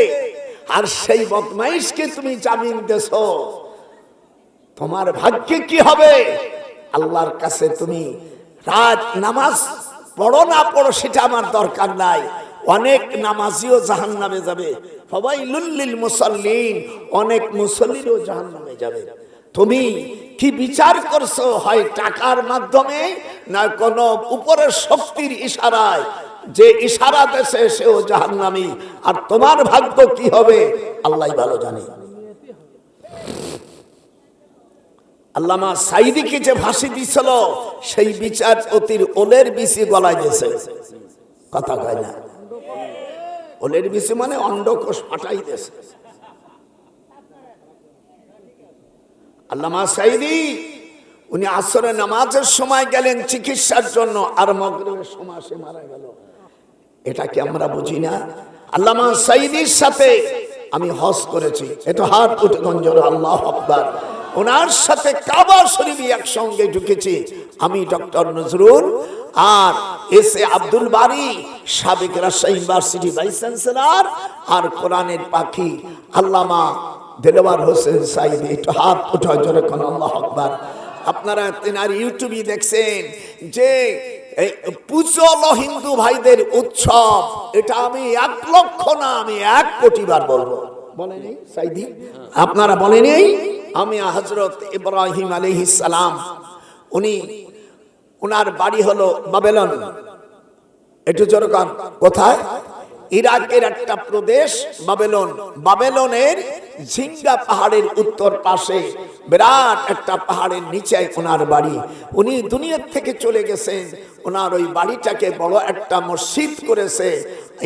আর সেই বদমাইশকে তুমি জামিন দেছো। তোমার ভাগ্যে কি হবে? আল্লাহর কাছে তুমি রাত নামাজ পড়ো না পড়ো সেটা আমার দরকার নাই। অনেক নামাজিও জাহান্নামে যাবে। ফাওয়াইলুল লিল মুসাল্লিন, অনেক মুসল্লিও জাহান্নামে যাবে। তুমি কি বিচার করছো? হয় টাকার মাধ্যমে, না কোনো উপরের শক্তির ইশারায়। যে ইশারা দেশে সেও জাহান্নামী। আর তোমার ভাগ্য কি হবে আল্লাহই ভালো জানে। আল্লামা সাঈদীকে যে ফাঁসি দিছিল, সেই বিচারপতির ওলের বিচি গলায় দিয়েছে। কথা কয় না? ওলের বিচি মানে অন্ডকোষ ফাটাই দিয়েছে। আল্লামা সাঈদী উনি আসরে নামাজের সময় গেলেন চিকিৎসার জন্য, আর মাগরিবের সময় সে মারা গেল। এটা কি আমরা বুঝি না? আল্লামা সাঈদীর সাথে আমি হজ করেছি। এটা হাত উঠে গঞ্জর আল্লাহু আকবার। ওনার সাথে কাবা শরীফে একসঙ্গে ঢুকেছি আমি, ডক্টর নজরুল আর এস এ আব্দুল বারী, সাবেক রাজশাহী ইউনিভার্সিটি ভাইস চ্যান্সেলর, আর কোরআনের পাখি আল্লামা দেলোয়ার হোসেন সাঈদী। একটু হাত উঠায় জোরে কোন আল্লাহু আকবার। আপনারা তেনার ইউটিউবে দেখছেন যে পুজল হিন্দু ভাইদের উৎসব, এটা আমি ১ লক্ষ না, আমি ১ কোটি বার বলবো। বলেনি সাঈদী? আপনারা বলেনি? আমি হযরত ইব্রাহিম আলাইহিস সালাম, উনার বাড়ি হলো বাবেলন। একটু জোরে কান। কোথায়? ইরাকের একটা প্রদেশ বাবেলন। বাবেলনের ঝিঙ্গা পাহাড়ের উত্তর পাশে বিরাট একটা পাহাড়ের নিচে ওনার বাড়ি। উনি দুনিয়া থেকে চলে গেছেন, ওনার ওই বাড়িটাকে বড় একটা মসজিদ করেছে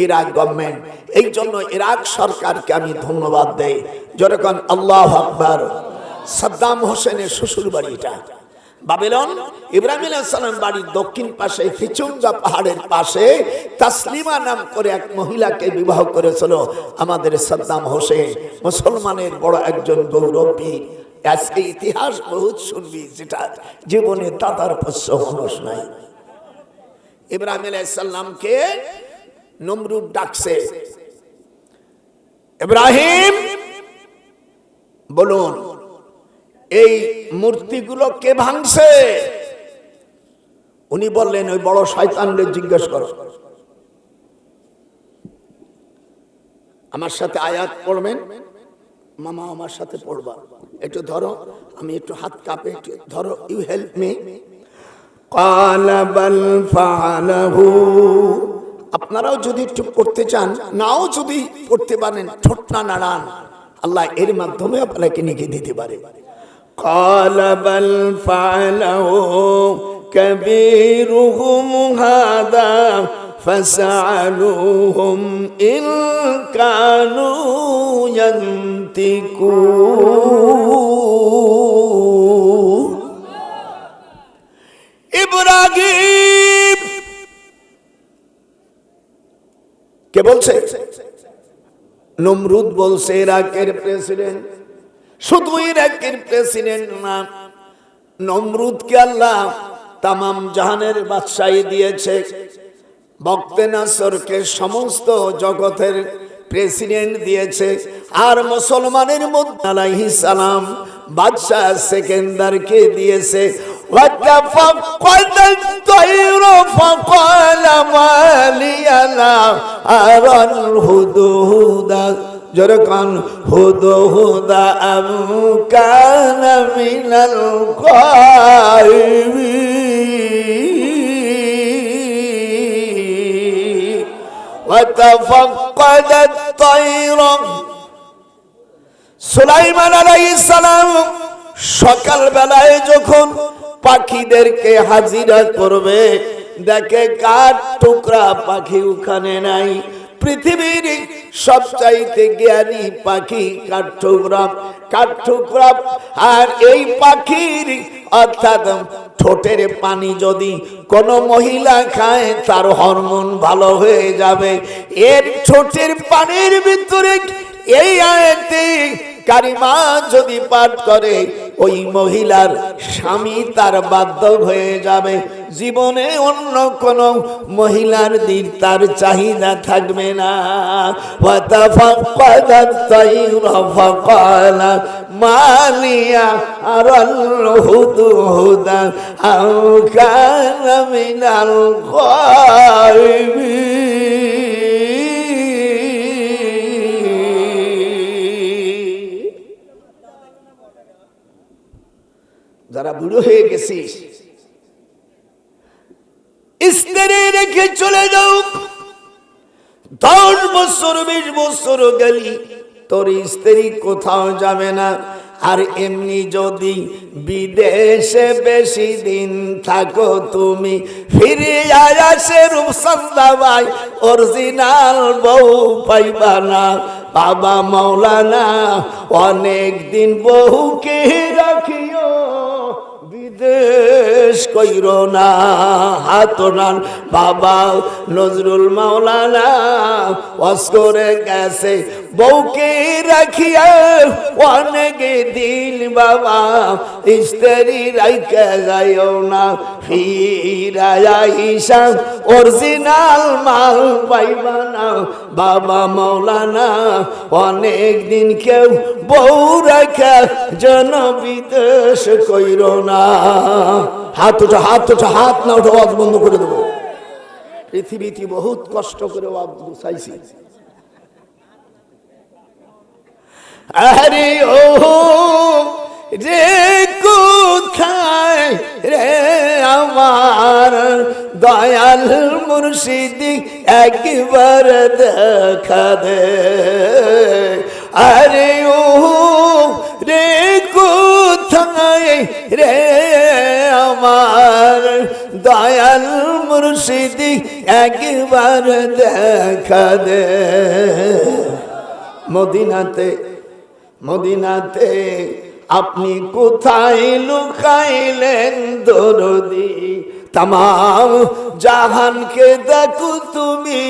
ইরাক গভর্নমেন্ট। এই জন্য ইরাক সরকারকে আমি ধন্যবাদ দেই। যেরকম আল্লাহু আকবার। সাদ্দাম হোসেনের শ্বশুর বাড়িটা বাবেলন। ইব্রাহিম আলাইহিস সালাম বাড়ির দক্ষিণ পাশে ফিচুঙ্গা পাহাড়ের পাশে তাসলিমা নাম করে এক মহিলাকে বিবাহ করেছিল আমাদের সাদ্দাম হোসেন। মুসলমানের বড় একজন গৌরববীর। আজকে ইতিহাস বহুত শুনবি, যেটা জীবনে দাদার পশ্য মানুষ নাই। ইব্রাহিম আলাইহিস সালামকে নমরুদ ডাকছে, ইব্রাহিম বলুন এই মূর্তিগুলো কে ভাঙছে? উনি বললেন ওই বড় শয়তানদের জিজ্ঞেস করো। আমার সাথে আয়াত পড়বেন, মামা আমার সাথে পড়বা, একটু ধরো, আমি একটু হাত কাঁপে, একটু ধরো, ইউ হেল্প মি। ক্বালা বাল ফাআলাহু, আপনারাও যদি একটু পড়তে চান, নাও যদি পড়তে পারেন, ঠোঁটটা নাড়ান, আল্লাহ এর মাধ্যমে আপনাকে নিকে দিতে পারে। ক্বালা বাল ফাআলাহু কাবীরুহুম হাদা ফাসআলুহুম ইন কানু ইয়ান্তিকুন। ইব্রাহিম কে বলছে? নমরুদ বলছে, ইরাকের প্রেসিডেন্ট। শুধু ইরাকের প্রেসিডেন্ট না, নমরুদকে আল্লাহ তামাম জাহানের বাদশাহী দিয়েছে। বক্তে নাসরকে সমস্ত জগতের প্রেসিডেন্ট দিয়েছে। আর মুসলমানের মধ্যে আলাইহিস সালাম বাদশাহ সেকেন্দারকে দিয়েছে। وتفقد الطير فقال ما لي لا أرى الهدهد جركان هدهد أم كان من الغائبين وتفقد الطير সুলাইমান আলাইহিস সালাম সকাল বেলায় যখন পাখিদেরকে হাজিরা করবে, দেখে কাঠ টুকরা পাখি ওখানে নাই। পৃথিবীর সবচাইতে জ্ঞানী পাখি কাঠঠোকরা। আর এই পাখির অর্থাৎ ঠোঁটের পানি যদি কোনো মহিলা খায়, তার হরমোন ভালো হয়ে যাবে। এর ঠোঁটের পানির ভিতরে এই আয়াতে কারিমা যদি পাঠ করে, ওই মহিলার স্বামী তার বাধ্য হয়ে যাবে। জীবনে অন্য কোন মহিলার দিক তার চাহিদা থাকবে না। ওয়াতাফাক্কাদাত তায়রা ফাকালা মালিয়া আরাল হুদহুদা আও কানা মিনাল গায়বিন। যারা বুড়ো হয়ে গেছিস, স্ত্রী রেখে চলে যাও, 10 বছর 20 বছর গেলি, তোর স্ত্রী কোথাও যাবে না। আর এমনি যদি বিদেশে বেশি দিন থাকো তুমি, ফিরে আসে রূপসন্দা ভাই, অরিজিনাল বউ পাইবা না। বাবা মাওলানা অনেক দিন বহুকে রাখিও, বিদেশ কইরো না। হাত নান বাবা নজরুল মাওলানা ওয়াজ করে গেছে, বউকে রাখিয়া অনেক দিন বাবা স্ত্রী রাইখা যাইও না। ফিরায়া হিসাব অরিজিনাল মাল পাইবা না। বাবা মাওলানা অনেক দিন কেউ বউ রাখা যেন বিদেশ কইরো না। হাত উঠা, হাত উঠা, হাত না উঠা, ওয়াজ বন্ধ করে দেবো। পৃথিবীতে বহুত কষ্ট করে ওয়াজ গুছাইছি। আরে ও রে কোথায় রে আমার দয়াল মুর্শিদ, একবার দেখা দে। আরে ও রে কোথায় রে আমার দয়াল মুর্শিদ, একবার দেখা দে। মদিনাতে আপনি কোথায় লুকাইলেন দরদি, तमाम जहान के देखो তুমি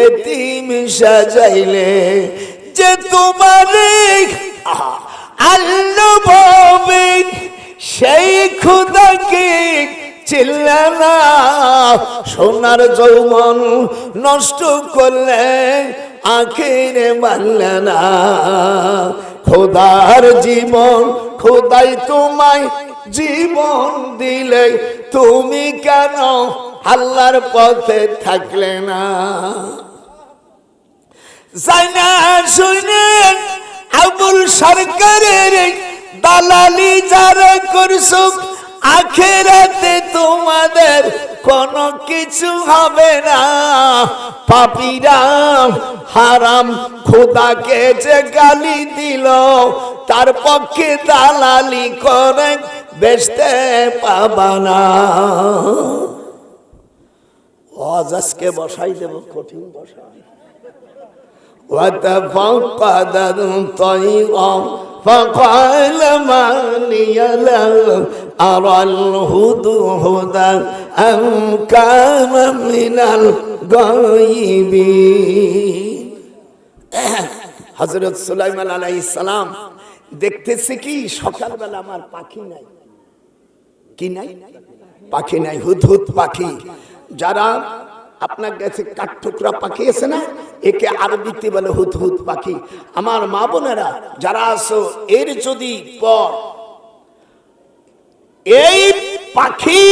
এতিম সাজাইলে যে তোমারে আল্লাহ ভাবে সেই খোদাকে চিল্লা না সোনার যৌবন নষ্ট করলে আখেরে মানলে না খোদার জীবন খোদাই তোমায় জীবন দিলে তুমি কেন আল্লাহর পথে থাকলে না জানা শুনে আবুল সরকারের দালালি যারা করছো, আখেরাতে তোমাদের কোনো কিছু হবে না। পাপীরা হারাম খোদাকে যে গালি দিল, তার পক্ষে দালালি করে বেচতে পাবা না। আজকে বসাই দেব, কঠিন বসাই। وتفقد الطير فقال ما لي لا أرى الهدهد أم كان من الغائبين। হযরত সুলাইমান আলাইহিস সালাম দেখতেছে কি সকালবেলা আমার পাখি নাই, কি নাই, পাখি নাই, হুদহুদ পাখি। যারা আপনার কাছে কাঠঠোকরা পাখি আছে না, একে আরবিতে বলে হুদহুদ পাখি। আমার মা বোনেরা যারা আছো, এর যদি পর এই পাখি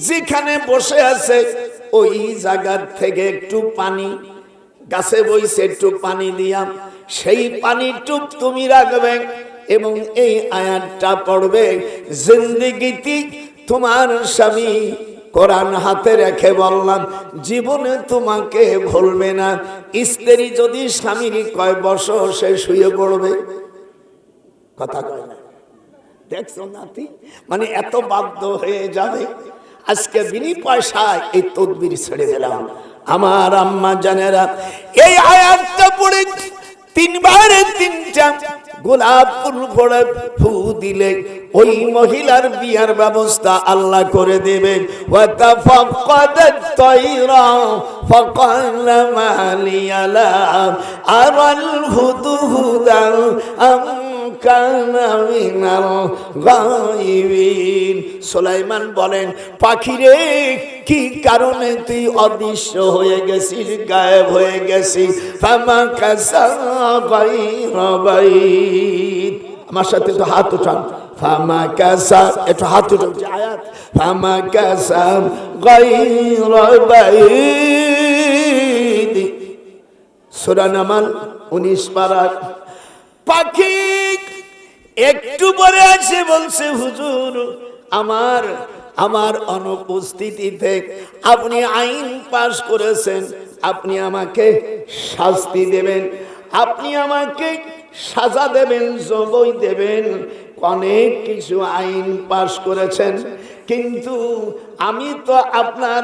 যেখানে বসে আছে ওই জায়গার থেকে একটু পানি গাছে বইছে, একটু পানি দিয়া সেই পানিটুক তুমি রাখবে এবং এই আয়াতটা পড়বে, জিন্দেগিতে তোমার স্বামী কোরআন হাতে রেখে বললাম জীবনে তোমাকে ভুলবে না। স্ত্রী যদি স্বামীর কয় বসো, সে শুয়ে পড়বে, কথা কয় না। দেখছো নাতি, মানে এত বাধ্য হয়ে যাবে। আজকে বিনি পয়সায় এই তদবির ছেড়ে দিলাম। আমার আম্মা জানেরা এই আয়াতটা পড়ে তিনবার তিনটা গোলাপ ফুল পড়ে ফু দিলে ওই মহিলার বিয়ার ব্যবস্থা আল্লাহ করে দেবেন। ওয়াতাফাক্কাদাত তায়রা ফাকালা মা লিয়া লা আরাল হুদহুদা আম কানা মিনাল গায়বিন। সুলাইমান বলেন, পাখিরে কি কারণে তুই অদৃশ্য হয়ে গেছিস, গায়েব হয়ে গেছিস? ফামা কাসা গায়রা বাইত। আমার সাথে তো হাত উঠান। ফামা কাসা, একটু হাত উঠান আয়াত। ফামা কাসা গায়রা বাইত, সূরা নামাল 19 পারা। পাখি একটু পরে আসে বলছে, হুজুর আমার অনুপস্থিতিতে আপনি আইন পাশ করেছেন, আপনি আমাকে শাস্তি দেবেন, আপনি আমাকে সাজা দেবেন, জবই দেবেন, অনেক কিছু আইন পাশ করেছেন, কিন্তু আমি তো আপনার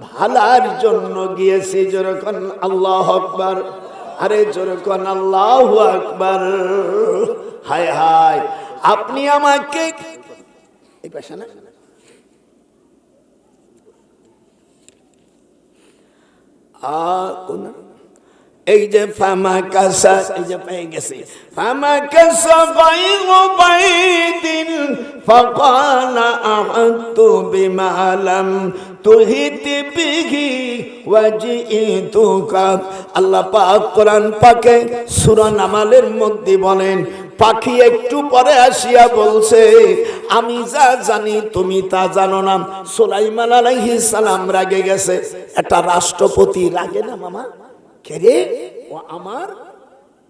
ভালার জন্য গিয়েছি। যেরকম আল্লাহু আকবার, আরে যেরকম আল্লাহু আকবার। হায় হায়, আপনি আমাকে এই পেশা না, এই যে ফামা কাসা, এই যে পেয়ে গেছি, ফামা কাসা গায়রু বাইতিন ফাকালা আহাতু বিমা লাম তুহিত বিহি ওয়াজিতুকা। আল্লাহ পাক কোরআন পাকে সূরা নামালের মধ্যে বলেন, পাখি একটু পরে আসিয়া বলছে, আমি যা জানি তুমি তা জানো না। সুলাইমান আলাইহিস সালাম রাগে গেছে। একটা রাষ্ট্রপতি রাগে না মামা, কে রে? ও আমার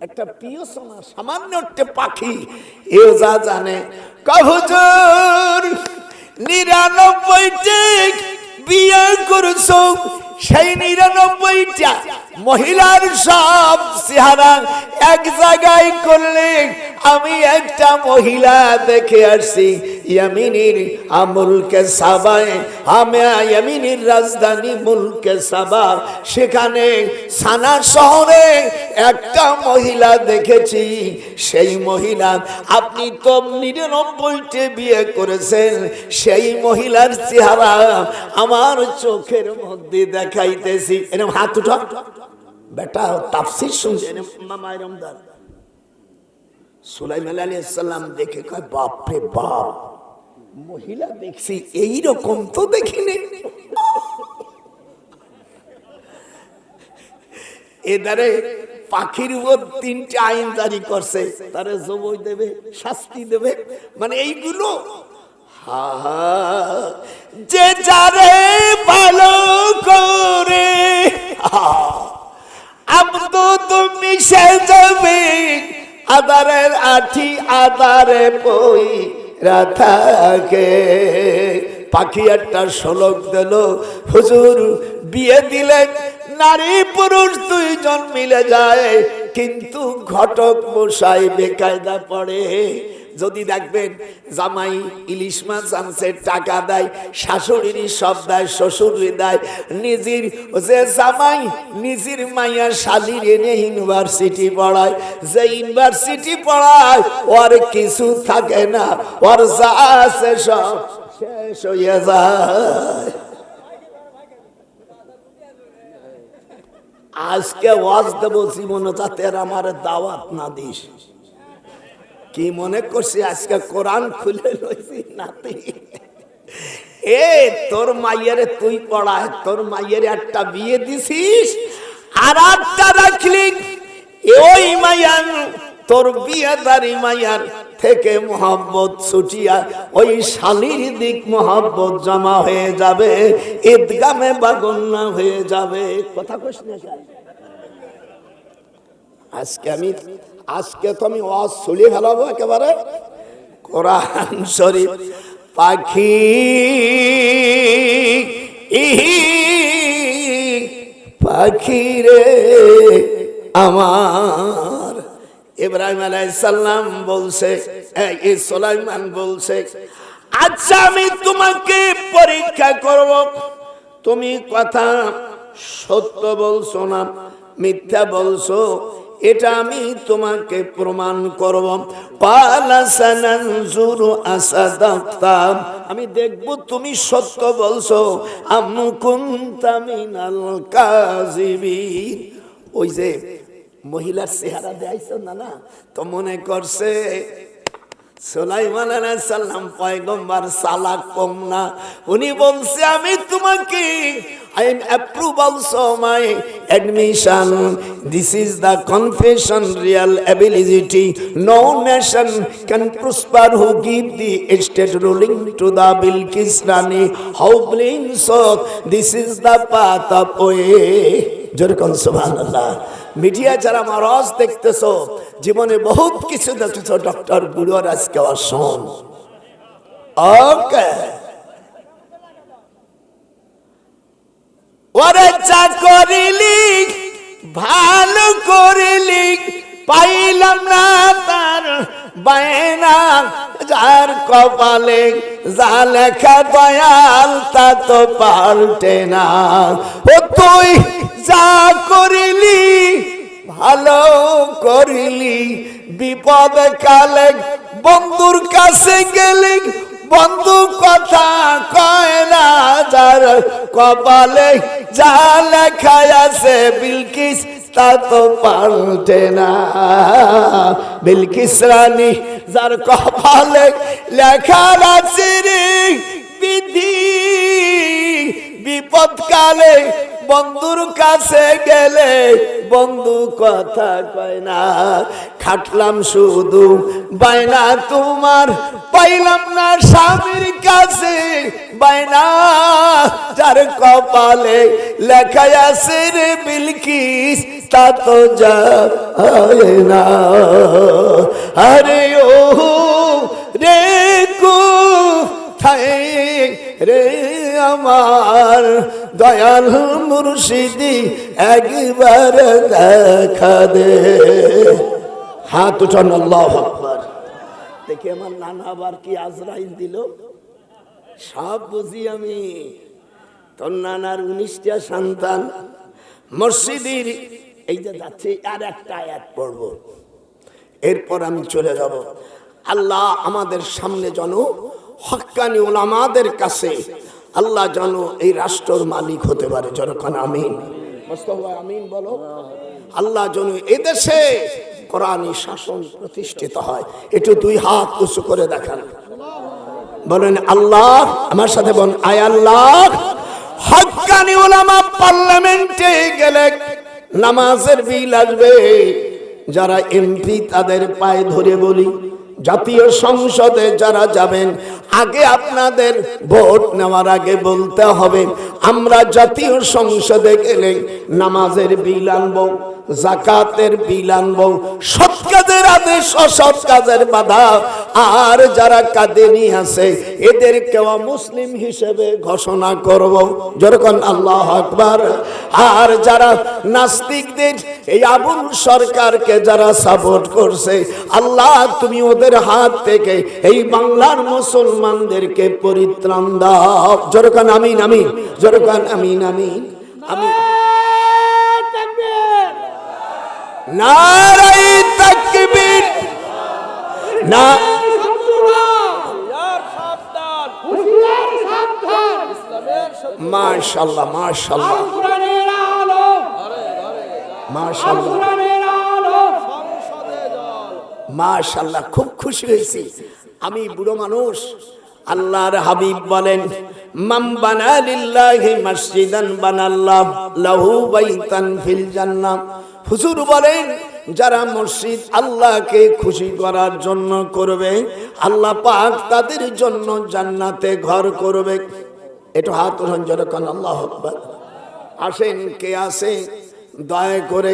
একটা প্রিয় সোনা, সামান্য একটা পাখি, এ যা জানে। হুজুর 99টি বিয়ে করছো, সেই 99টা মহিলার সব চেহারা এক জায়গায় করলে আমি একটা মহিলা দেখে আসছি ইয়ামিনের মুলকে সাবায়। আমি ইয়ামিনের রাজধানী মুলকে সাবা, সেখানে সানা শহরে একটা মহিলা দেখেছি। সেই মহিলা, আপনি তো 99টি বিয়ে করেছেন, সেই মহিলার চেহারা আমার চোখের মধ্যে দেখাইতেছি। এরকম হাত উঠা বেটা, তাফসীর শুনছে মামা রমদান। সুলাইমান আলাইহিস সালাম দেখে কয়, বাপ রে বাপ, মহিলা দেখছি এইরকম তো দেখিনি। এদারে পাখির উপর 3টা আইন জারি করছে, তারে জবই দেবে, শাস্তি দেবে, মানে এইগুলো। যে যারে ভালো করে আব্দু তুমি সে যাবে, আদারের আঠি আদারে পই রাধাকে। পাখি একটা শোলক দিল, হুজুর বিয়ে দিলেন, নারী পুরুষ দুইজন মিলে যায়, কিন্তু ঘটক মশাই বেকায়দা পড়ে। যদি দেখবেন জামাই ইলিশ মাছ আনছে, টাকা দেয়, শাশুড়ির সব দেয়, শ্বশুর দেয়, নিজের যে জামাই নিজের মাইয়া শালির এনে ইউনিভার্সিটি পড়ায়, যে ইউনিভার্সিটি পড়ায় ওর কিছু থাকে না, ওর যা আছে সব শেষ হয়ে যায়। আজকে ওয়াজ দেবো জীবনে যাতে আমার দাওয়াত না দিস। কি মনে করছি আজকে কোরআন খুলে লইছি নাতি? এ তোর মাইয়ারে তুই পড়ায়, তোর মাইয়ারে একটা বিয়ে দিছিস আর একটা রাখলি, ওই মাইয়ার তোর বিয়েদারি মাইয়ার থেকে মোহাব্বত ছুটিয়া ওই শালির দিক মোহাব্বত জমা হয়ে যাবে, ঈদগামে বাগন্না হয়ে যাবে। কথা কইস না? আজকে তো আমি ওয়াজ ছড়িয়ে ফেলাবো একেবারে। কোরআন শরীফ পাখি পাখি রে আমার, ইব্রাহিম আলাইহিস সালাম বলছে, এই সুলাইমান বলছে, আচ্ছা আমি তোমাকে পরীক্ষা করব, তুমি কথা সত্য বলছো না মিথ্যা বলছো, এটা আমি তোমাকে প্রমাণ করব। আমি দেখব তুমি সত্য বলছো। ওই যে মহিলার চেহারা দেখাইছো না, না তো মনে করছে সুলাইমান আলাইহিস সালাম পয়গম্বর চালাক কম না। উনি বলছে আমি তোমাকে I approve also my admission. This is the confession, real ability. No nation can prosper who give the estate ruling to the Bilqis Rani. How blind so, this is the path of way. যেরকম সুবহানাল্লাহ। Media যারা মহারাজ দেখতেছো, জীবনে বহুত কিছু দেখতেছো, doctor গুরুর আজকে অসম। ওকে ওরে চাকরিলি ভালো করিলি, পাইলাম না তার বায়না, যার কপালে যা লেখা দয়াল তা তো পাল্টে না। ও তুই যা করিলি ভালো করিলি, বিপদ কালে বন্ধুর কাছে গেলি, বন্ধু কথা কয় না, যার কপালে যা লেখা আছে বিলকিস তা তো পাল্টে না। বিলকিস রানী যার কপালে লেখা আছে রে বিধি, বিপদকালে বন্ধুর কাছে গেলে বন্ধু কথা কয় না। খাটলাম শুধু বাইনা তোমার, পাইলাম না স্বামীর কাছে বাইনা, যার কপালে লেখা আছে রে বিলকিস তা তো যায় না। আরে ও রে কো থাই রে আমার দয়াল মুর্শিদি, একবার দেখা দে। হাত উঠান আল্লাহু আকবার। দেখি আমার নানা আবার কি আজরাইল দিল, সব বুঝি আমি। তোর নানার 19টা সন্তান, মসজিদের এই যে যাচ্ছে, আর একটা আয়াত পড়ব, এরপর আমি চলে যাব। আল্লাহ আমাদের সামনে যেন হক্কানি উলামাদের কাছে আল্লাহ যেন এই রাষ্ট্রের মালিক হতে পারে। যখন আমিন, আমিন বলো। আল্লাহ যেন এদেশে কোরআনী শাসন প্রতিষ্ঠিত হয়। একটু 2 হাত উঁচু করে দেখান, বলেন আল্লাহ। আমার সাথে বলেন আয় আল্লাহ। হক্কানি উলামা পার্লামেন্টে গেলে নামাজের বিল আসবে, যারা এমপি তাদের পায়ে ধরে বলি, জাতীয় সংসদে যারা যাবেন, আগে আপনাদের ভোট নেওয়ার আগে বলতে হবে আমরা জাতীয় সংসদে গেলে নামাজের বিল আনবো, যাকাতের বিল আনবো, সৎ কাজের আদেশ অসৎ কাজের বাধা, আর যারা কাদেনী আছে এদেরকেও মুসলিম হিসেবে ঘোষণা করব। যেরকম আল্লাহু আকবার। আর যারা নাস্তিকদের এই আবুল সরকারকে যারা সাপোর্ট করছে, আল্লাহ তুমি ওদের হাত থেকে এই বাংলার মুসলমানদেরকে পরিত্রাণ দাও। যেরকম আমিন আমিন, যেরকম আমিন আমিন আমিন। নারায়ে তাকবীর, না মাশাআল্লাহ মাশাআল্লাহ মাশাআল্লাহ মাশাআল্লাহ, খুব খুশি হয়েছি আমি। বুড়ো মানুষ, আল্লাহর হাবিব বলেন মান বানা লিল্লাহি মসজিদান বানাল্লাহু লাহু বাইতান ফিল জান্নাহ। হুজুর বলেন যারা মসজিদ আল্লাহকে খুশি করার জন্য করবে, আল্লাহ পাক তাদের জন্য জান্নাতে ঘর করবে। একটু হাত উঠান যেরকম আল্লাহু আকবার। আসেন, কে আছে দয়া করে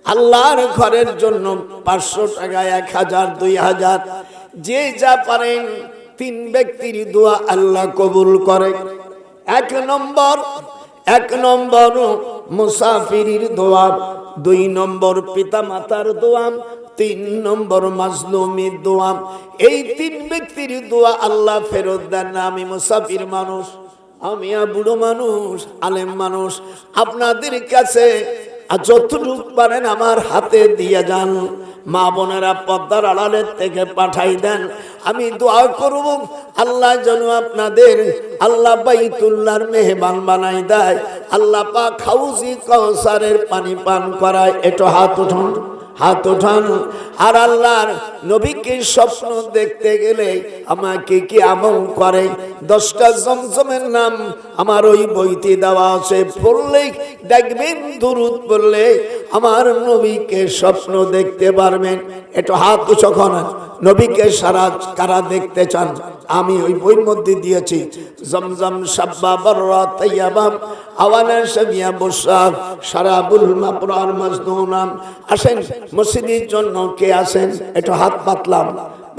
আল্লাহর ঘরের জন্য 500 টাকা, 1000, 2000, যে যা পারেন। 3 ব্যক্তির দোয়া আল্লাহ কবুল করে। এক নম্বর মুসাফিরের দোয়া, 2 নম্বর পিতা মাতার দোয়া, 3 নম্বর মাজলুমের দোয়া। এই 3 ব্যক্তির দোয়া আল্লাহ ফেরত দেন না। আমি মুসাফির মানুষ, আমি বুড়ো মানুষ, আলেম মানুষ, আপনাদের কাছে যতটুকু পারেন আমার হাতে দিয়ে যান। মা বোনেরা পর্দার আড়ালের থেকে পাঠাই দেন। আমি দোয়া করব আল্লাহ যেন আপনাদের আল্লাহ বাইতুল্লাহর মেহমান বানাই দেয়। আল্লাহ পাক হাউজি কাউসারের পানি পান করায়। একটু হাত উঠান, হাত উঠান। আর আল্লাহর নবীকে স্বপ্ন দেখতে গেলে আমাকে কি আমল করে? 10টা জমজমের নাম আমার ওই বইতে দেওয়া আছে, পড়লেই দেখবেন, দুরূদ পড়লে আমার নবীকে স্বপ্ন দেখতে পারবেন। একটু হাত উঁচু করেন। নবীকে সারা কারা দেখতে চান? আমি ওই বইয়ের মধ্যে দিয়েছি জমজম সাব্বা বররা তাইয়াবা আওয়ানা শাবিয়া বুশরা শারাবুল মাবরার মাজনুনাম। আসেন মসজিদের জন্য কে আসেন? একটু হাত পাতলাম।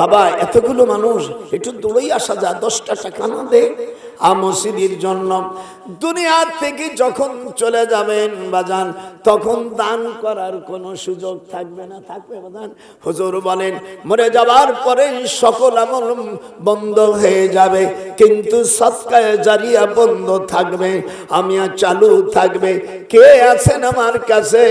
বাবা এতগুলো মানুষ, একটু দূরেই আসা যায়, 10টা টাকা না দে মসজিদের জন্য। দুনিয়া থেকে যখন চলে যাবেন বাজান, তখন দান করার কোনো সুযোগ থাকবে না। থাকবে বাজান? হুজুর বলেন মরে যাবার পরে সকল আমল বন্ধ হয়ে যাবে, কিন্তু সদকায়ে জারিয়া বন্ধ থাকবে, আমিয়া চালু থাকবে। কে আছেন আমার কাছে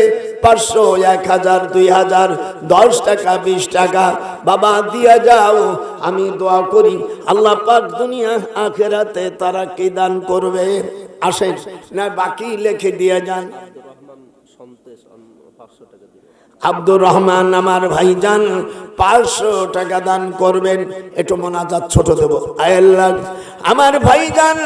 500, 1000, 2000, 10 টাকা, 20 টাকা? বাবা দিয়া যাও, আমি দোয়া করি আল্লাহ পাক দুনিয়া আখিরাতে তারা কি দান করবে। আসেন না বাকি লিখে দিয়ে যান। আব্দুর রহমান আমার ভাইজান 500 টাকা দান করবেন। একটু মোনাজাত ছোট দেব। আয় আল্লাহ আমার ভাইজান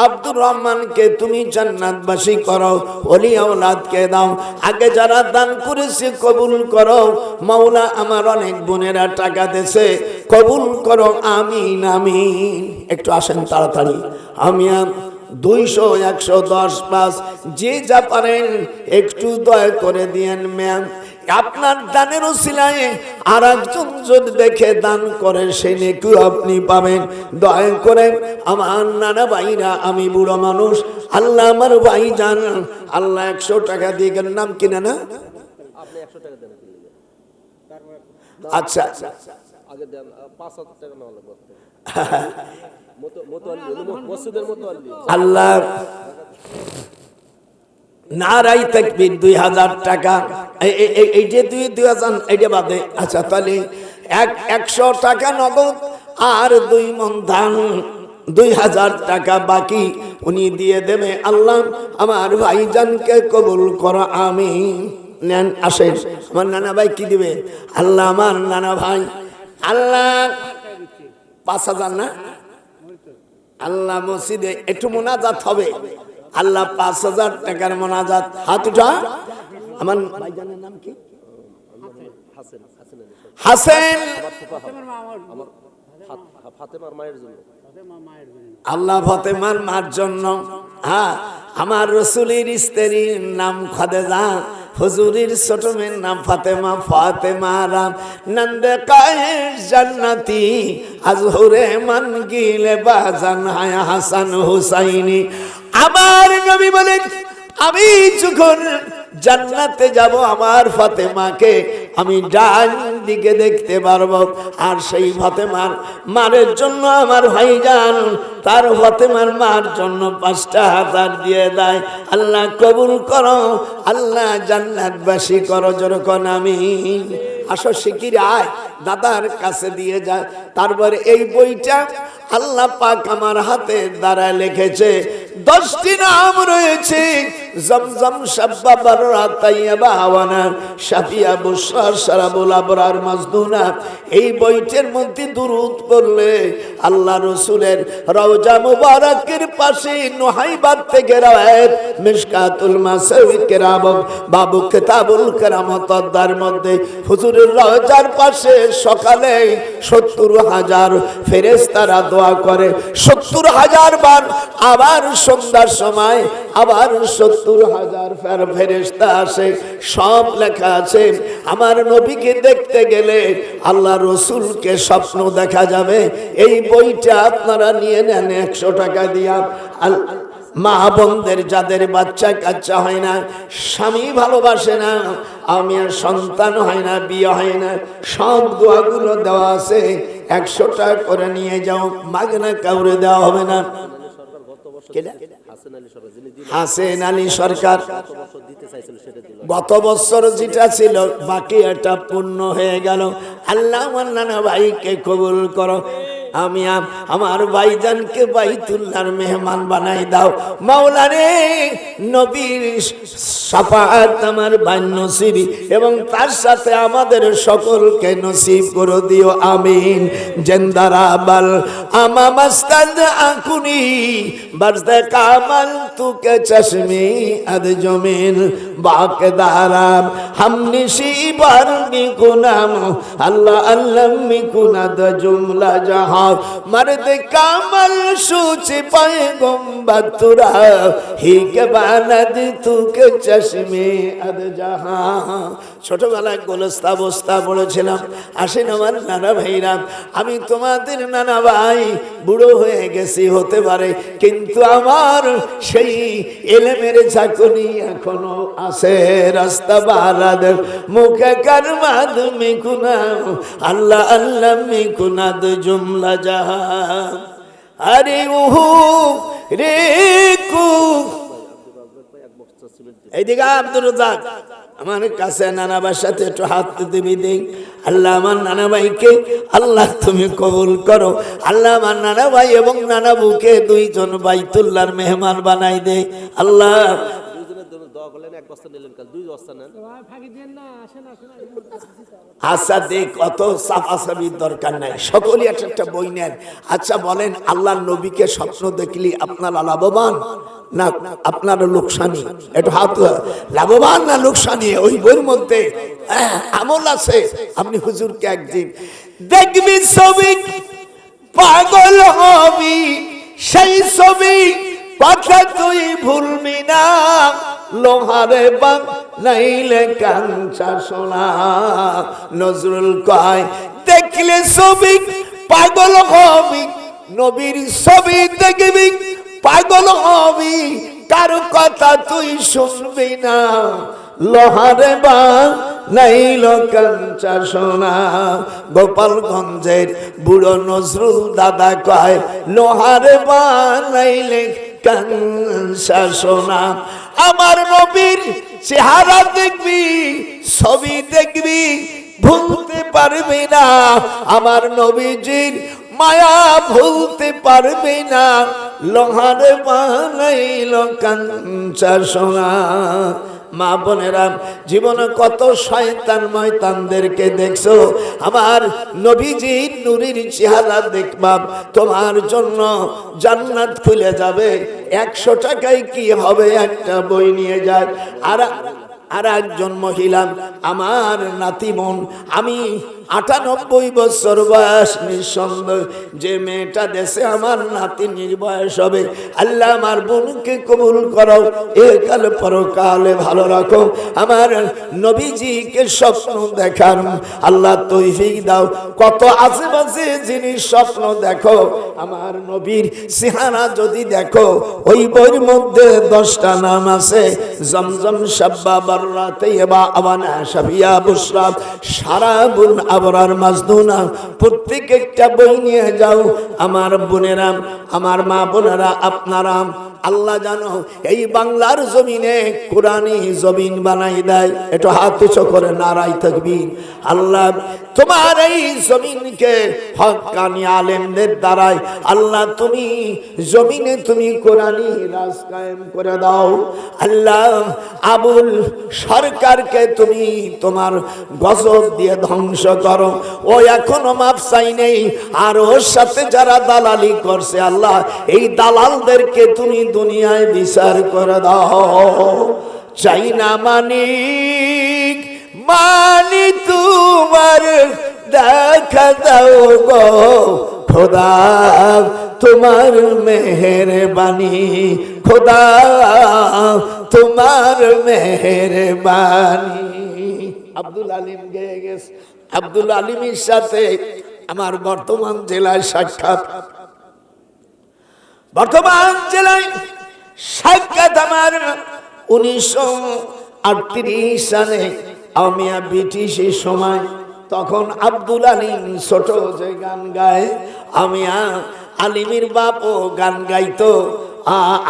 আব্দুর রহমানকে তুমি জান্নাতবাসী করো, ওলি আওলাদকে দাও। আগে যারা দান করেছে কবুল করো। মাওলা আমার অনেক বোনেরা টাকা দেছে, কবুল করো, আমিন আমিন। একটু আসেন তাড়াতাড়ি। আমি 200, 110, 5 যে যা পারেন একটু দয়া করে দিয়েন ম্যাম। আপনার দানের ওসিলায় আর একজন যদি দেখে দান করে সে নেকি আপনি পাবেন। দয়া করে আমার নানা ভাইরা, আমি বুড়ো মানুষ, আল্লাহ আমার ভাই জান, আল্লাহ 100 টাকা দিয়ে গেলেন। নাম কিনা না? আপনি 100 টাকা দেন। আচ্ছা আগে দেন 5000 টাকা না লাগবে। আল্লাহ নারাই তাকবীর। 2000 টাকা এই যে 2000 এইটা বাদে। আচ্ছা তাহলে 100 টাকা নগদ আর 2 মণ ধান, 2000 টাকা বাকি উনি দিয়ে দেবে। আল্লাহ আমার ভাইজানকে কবুল করো, আমিন। নেন আসেন। আমার নানা ভাই কি দিবে? আল্লাহ আমার নানা ভাই, আল্লাহ 5000 না? আল্লাহ মসজিদে একটু মোনাজাত হবে। আল্লাহ 5000 টাকার মোনাজাত। হাত উঠা। আমার ভাইজানের নাম কি? হাসেন আল্লাহ ফাতেমার মার জন্য। হ্যাঁ, আমার রসুলের স্ত্রীর নাম খাদিজা, হুজুরের ছোট মেয়ের নাম ফাতেমা। ফাতেমারা নন্দে কায়ের জান্নাতি আজহুরে মান গিলে বাজান হায় হাসান হুসাইনি। আমার নবী বলেন, আমি যখন জান্নাতে যাব আমার ফাতেমাকে আমি ডান দিকে দেখতে পারবো। আর সেই ফাতেমার মারের জন্য আমার ভাইজান তার ফাতেমার মার জন্য 5,000 দিয়ে দেয়। আল্লাহ কবুল করো, আল্লাহ জান্নাতবাসী করো, যেরকম আমি। আসো শিগগির আয়, দাদার কাছে দিয়ে যায়। তারপরে এই বইটা আল্লাহ পাক আমার হাতে দ্বারা লিখেছে। 10টি নাম রয়েছে, জমজম, সাব্বা, বাররা, তাইয়্যিবা, আওয়ানা, শাফিয়া, বুশরা, শারাবুল আবরার, মাজদুনা। এই বইটার মধ্যে দুরূদ পড়লে আল্লাহ রসুলের রওজা মুবারকের পাশে নুহাইবাত থেকে রাওয়ায়াত মিশকাতুল মাসাবিক কেরাম বাবু কিতাবুল কেরামতার মধ্যে হুজুরের রওজার পাশে সকালে 70,000 ফেরেশতারা দোয়া করে, 70,000 বার। আবার সন্ধ্যার সময় আবার 70,000 ফেরেশতা আসে। সব লেখা আছে আমার নবীকে দেখতে গেলে আল্লাহ রসুলকে স্বপ্ন দেখা যাবে। এই বইটা আপনারা নিয়ে নেন 100 টাকা দিয়া। মা বোনদের যাদের বাচ্চা কাচ্চা হয় না, স্বামী ভালোবাসে না, আমি আর সন্তান হয় না, বিয়ে হয় না, সব দোয়াগুলো দেওয়া আছে। 100 টাকা করে নিয়ে যাও, মাগনা কাউরে দেওয়া হবে না। হাসেন আলী সরকার গত বছর যেটা ছিল বাকি এটা পূর্ণ হয়ে গেল। আল্লাহ আমার নানা ভাইকে কবুল করো। আমি আমার ভাইজানকে বাইতুল্লাহর মেহমান বানাই দাও। মাওলা রে, নবীর শাফাআত আমার ভাই নসিব এবং তার সাথে আমাদের সকলকে নসিব করে দিও, আমিন। জিন্দারা বাল আমামাস্তাদ আকুনি বাজদা কামাল তুকে চশমে আদ জমিন বাকদারাম হামনিশি বার বিকুনাম আল্লাহ আল্লাহ মিকুনাদ জুমলা জাহান मर्द कामल सूच पैगंबर तुरा ही के बानद तू के चश्मे अद जहां। ছোটবেলায় গোলস্তা বস্তা পড়েছিলাম। আসেন আমার নানা ভাইরা, আমি তোমাদের নানা ভাই, বুড়ো হয়ে গেছি হতে পারে, কিন্তু আমার সেই এলেমের ঝাঁকুনি এখনো আছে। রাস্তা বারাদ মুখে কারমাদ মিকুনা আল্লাহ আল্লাহ মিকুনাদ জুমলা জাহান। আরে উহু রে কু এইদিকে আব্দুর রাজ্জাক আমার কাছে নানা ভাইয়ের সাথে একটু হাত দিবি দিন। আল্লাহ আমার নানা ভাইকে আল্লাহ তুমি কবুল করো। আল্লাহ আমার নানা ভাই এবং নানা বুকে 2 জন বাইতুল্লাহর মেহমান বানাই দে। আল্লাহ আচ্ছা দেখ, অত সাফাসাফির দরকার নাই, সকলেই একটা বই নেন। আচ্ছা বলেন, আল্লাহর নবীকে স্বপ্ন দেখলি আপনারা লাভবান না আপনার লোকসানি? একটু হাত, লাভবান না লোকসানি? ওই বইয়ের মধ্যে আমল আছে। আপনি হুজুরকে একদিন দেখবি ছবি, পাগল হবি সেই ছবি, কথা তুই ভুলবি না। লোহারে বানাইলে কাঞ্চা সোনা, নজরুল কয় দেখলে ছবি পাগল হবি, নবীর ছবি দেখবি পাগল হবি, কার কথা তুই শুনবি না। লোহারে বানাইল কাঞ্চা সোনা। গোপালগঞ্জের বুড়ো নজরুল দাদা কয় লোহারে বানাইলে কাঞ্চা সোনা। আমার নবীর চেহারা দেখবি, ছবি দেখবি, ভুলতে পারবি না। আমার নবীজির মায়া ভুলতে পারবি না। লোহারে বানাইল কাঞ্চা সোনা। মা বোনেরা, জীবনে কত শয়তান ময়তানদেরকে দেখছো, আমার নবীজির নূরের চেহারা দেখবা, তোমার জন্য জান্নাত খুলে যাবে। 100 টাকায় কি হবে, একটা বই নিয়ে যায়। আর আর একজন মহিলা আমার নাতি বোন, আমি 98 বছর বয়স, নিঃসন্দেহ যে মেয়েটা দেশে আমার নাতি নির্বয়স হবে। আল্লাহ আমার বোনকে কবুল করো, একালে পরকালে ভালো রাখো। আমার নবীজিকে স্বপ্ন দেখার আল্লাহ তৌফিক দাও। কত আশেপাশে জিনিস স্বপ্ন দেখো, আমার নবীর চেহারা যদি দেখো, ওই বইয়ের মধ্যে 10টা নাম আছে, জমজম, সাব্বা, বাররা, তাইয়্যিবা, আওয়ানা, শাফিয়া, বুশরা, সারাবুল আবরার, মাজনুনা। প্রত্যেক একটা বই নিয়ে যাও আমার বোনেরা, আমার মা বোনেরা, আপনারা। আল্লাহ জানো এই বাংলার জমিনে কোরআনী জমিন বানাই দেয়। একটু হাত উঁচু করে নারাই তাকবীর। আল্লাহ তোমার এই জমিনকে হক্কানি আলেমদের দ্বারাই আল্লাহ তুমি জমিনে তুমি কোরআনী রাজ কায়েম করে দাও। আল্লাহ আবুল সরকারকে তুমি তোমার গজব দিয়ে ধ্বংস করো। ও এখনো মাপ চাই নেই, আর ওর সাথে যারা দালালি করছে আল্লাহ এই দালালদেরকে তুমি দুনিয়ায় বিচার করে দাও। চাই না মানিক মানি তোমার দেখা দাও গো খোদা, তোমার মেহেরবানি খোদা, তোমার মেহেরবানি। আব্দুল আলিম গেয়ে গেছে। আব্দুল আলিমের সাথে আমার বর্তমান জেলায় সাক্ষাৎ, বর্তমান জেলায় সাক্ষাৎ আমার 1938 সালে আমি ব্রিটিশের সময়। তখন আব্দুল আলিম ছোট যে গান গায়, আমি আলিমের বাপও গান গাইতো।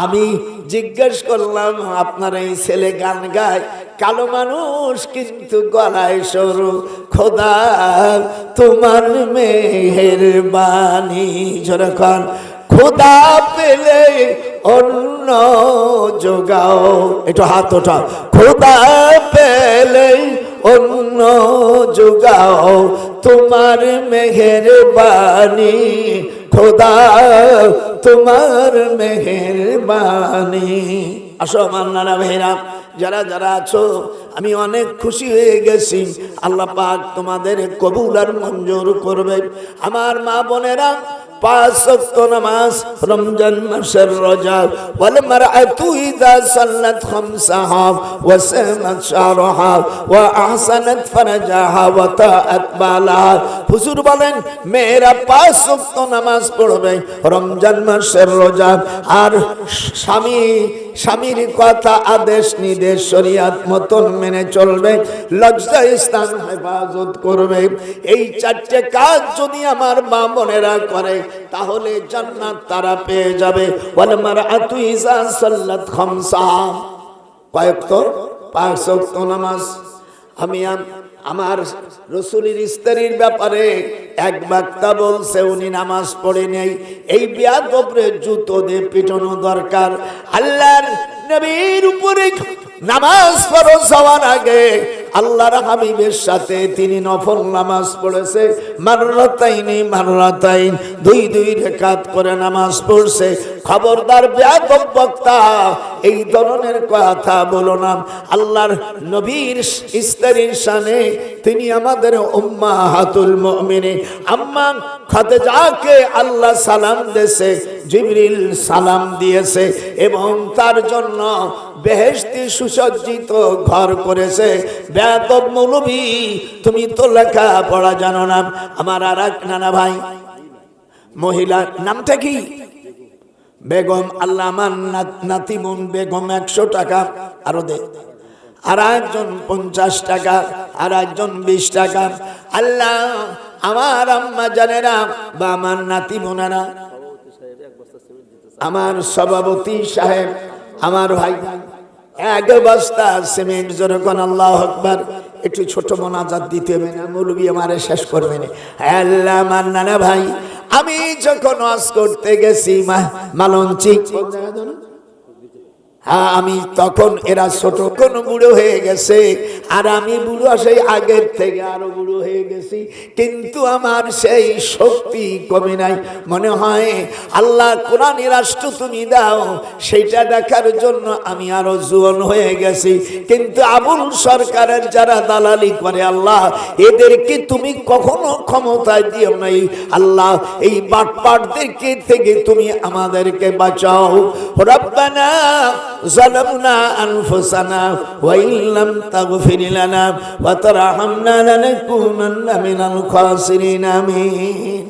আমি জিজ্ঞেস করলাম আপনার এই ছেলে গান গায়, কালো মানুষ কিন্তু গলায় সরু, খোদা তোমার মেহেরবানি। যখন খোদা পেলে অন্য যোগাও, একটু হাত ওঠা। খোদা পেলে অন্য যোগাও, তোমার মেহেরবানি খোদা, তোমার মেহেরবানি। আসো আমার নানা ভাইরা, যারা যারা আছো, আমি অনেক খুশি হয়ে গেছি। আল্লাহ পাক তোমাদের কবুল আর মঞ্জুর করবে। আমার মা বোনেরা, 5 ওয়াক্ত নামাজ রমজান মাসের রোজা, ওয়াল মারআতু ইযা সাল্লাত খামসাহা ওয়া সামাত শাহরাহা ওয়া আহসানাত ফারজাহা ওয়া তাআত বালাহা। হুজুর বলেন মেয়েরা 5 ওয়াক্ত নামাজ পড়বে, রমজান মাসের রোজা, আর স্বামীর কথা আদেশ নির্দেশ শরীয়ত মতন মেনে চলবে, লজ্জা স্থান হেফাজত করবে। এই 4টে কাজ যদি আমার মা বোনেরা করে তাহলে জান্নাত তারা পেয়ে যাবে। ওয়াল মারআতু ইযা সাল্লাত খামসা, কয়েক তো 5 ওয়াক্ত নামাজ। আমি আমার রসুলের স্ত্রীর ব্যাপারে এক বক্তা বলছে উনি নামাজ পড়ে নেই, এই বেয়াদবরে জুতো দিয়ে পিটানো দরকার। আল্লাহর নবীর উপরে নামাজ ফরজ হওয়ার আগে আল্লাহর হাবিবের সাথে তিনি নফল নামাজ পড়েছে, মাররাতাইন 2 রাকাত করে নামাজ পড়ছে। খবরদার বেয়াদব বক্তা, এই ধরনের কথা বলো না। আল্লাহর নবীর স্ত্রীর শানে তিনি আমাদের উম্মাহাতুল মুমিনিন আম্মা খাদিজাকে আল্লাহ সালাম দিয়েছে, জিবরিল সালাম দিয়েছে, এবং তার জন্য বেহেশতি সুসজ্জিত ঘর করেছে। বেয়াদব মৌলভী, তুমি তো লেখা পড়া জানো না। আমার আর এক নানা ভাই, মহিলা নামটা কি? বেগম। আল্লাহ আমার নাতি বোন বেগম 100 টাকা আরো দে, আর একজন 50 টাকা, আর একজন 20 টাকা। আল্লাহ আমার আম্মা জানেরা বা আমার নাতি বোনেরা, আমার সভাপতি সাহেব, আমার ভাই 1 বস্তা সিমেন্ট। যেরকম আল্লাহু আকবার। একটু ছোট মোনাজাত দিতে হবে না, মৌলবী আমারে শেষ করবে না। আল্লাহ আমার নানা ভাই, আমি যখন ওয়াজ করতে গেছি মালঞ্চি, হ্যাঁ, আমি তখন এরা ছোট কোন বুড়ো হয়ে গেছে, আর আমি বুড়ো সেই আগের থেকে আরো বুড়ো হয়ে গেছি, কিন্তু আমার সেই শক্তি কমে নাই। মনে হয় আল্লাহ কোরআনের রাষ্ট্র তুমি দাও, সেইটা দেখার জন্য আমি আরো জোয়ান হয়ে গেছি। কিন্তু আবুল সরকারের যারা দালালি করে, আল্লাহ এদেরকে তুমি কখনো ক্ষমতায় দিও নাই। আল্লাহ এই বাটপাটদেরকে থেকে তুমি আমাদেরকে বাঁচাও। রব্বানা ظلمنا أنفسنا وإن لم تغفر لنا وترحمنا لنكونن من الخاسرين آمين।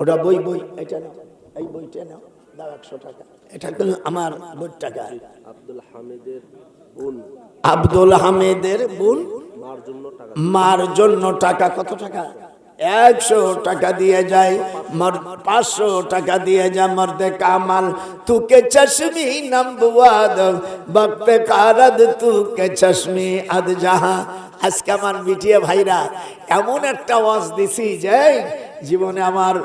ওটা বই বই এটা নাও, এই বইটা নাও, দাও 100 টাকা। এটা তো আমার বই টাকা। আব্দুল হামিদের বোন মার জন্য টাকা। কত টাকা? 100 টাকা দিয়ে যায়, 500 টাকা দিয়ে যায়। মর্দে কামাল তুকে চশমি নম্বুয়াদ বক্তে কারদ তুকে চশমি আদ জাহা। আজকে আমার বিটিয়া ভাইরা এমন একটা ওয়াজ দিছি যে জীবনে আমার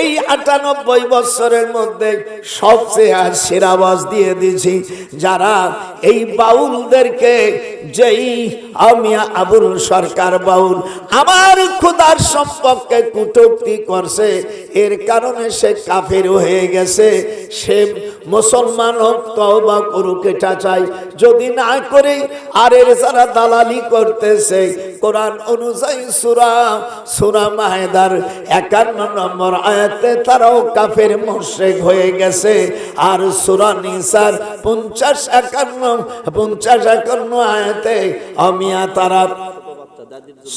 এই 98 বছরের মধ্যে সবচেয়ে সেরা ওয়াজ দিয়ে দিয়েছি। যারা এই বাউলদেরকে, যেই আমি আবুল সরকার বাউল আমার খোদার সম্পর্কে কটূক্তি করছে, এর কারণে সে কাফের হয়ে গেছে। সে মুসলমান হোক, তওবা করুক, এটা চাই। যদি না করে আর এর যারা দালালি করতেছে, কোরআন অনুযায়ী সূরা মায়েদার 51 নম্বর আয়াতে তারাও কাফের মুশরিক হয়ে গেছে। আর সূরা নিসার 50-51 আয়াতে আমিয়া তারা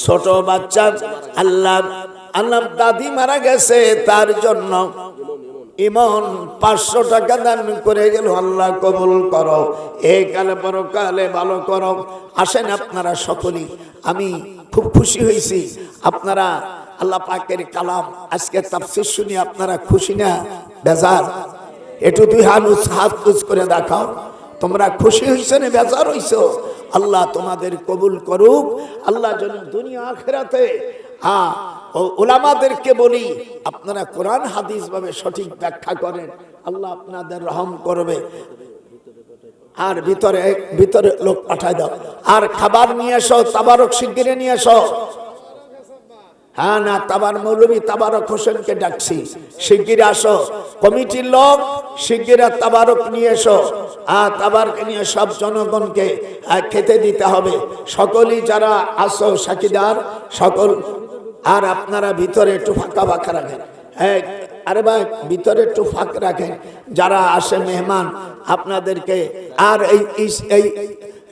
ছোট বাচ্চা, আল্লাহ দাদি মারা গেছে, তার জন্য ইমন 500 টাকা দান করে গেল। আল্লাহ কবুল করো, এই কালে পরকালে ভালো করো। আসেন আপনারা সকলেই, আমি খুব খুশি হয়েছি। আপনারা আল্লাহ পাকের কালাম আজকে তাফসীর শুনে আপনারা খুশি না বেজার? একটু দুই হাত উঁচ করে দেখাও, তোমরা খুশি হইছো না বেজার হইছো? আল্লাহ তোমাদের কবুল করুক। আল্লাহ যেন দুনিয়া আখিরাতে উলামাদেরকে বলি, আপনারা কোরআন হাদিস ভাবে সঠিক ব্যাখ্যা করেন, আল্লাহ আপনাদের রহম করবে। আর ভিতরে লোক পাঠায় দাও, আর খাবার নিয়ে এসো, তাবারক শিগগিরে নিয়ে এসো। হ্যাঁ না, তাবার মৌলভী তাবারক হোসেনকে ডাকছি, শিগগিরে আসো। কমিটির লোক শিগগিরে তাবারক নিয়ে এসো। তাবারক নিয়ে সব জনগণকে খেতে দিতে হবে। সকলেই যারা আসো সাকিদার সকল, আর আপনারা ভিতরে একটু ফাঁকা রাখেন। আরে ভাই ভিতরে একটু ফাঁক রাখেন, যারা আসে মেহমান আপনাদেরকে। আর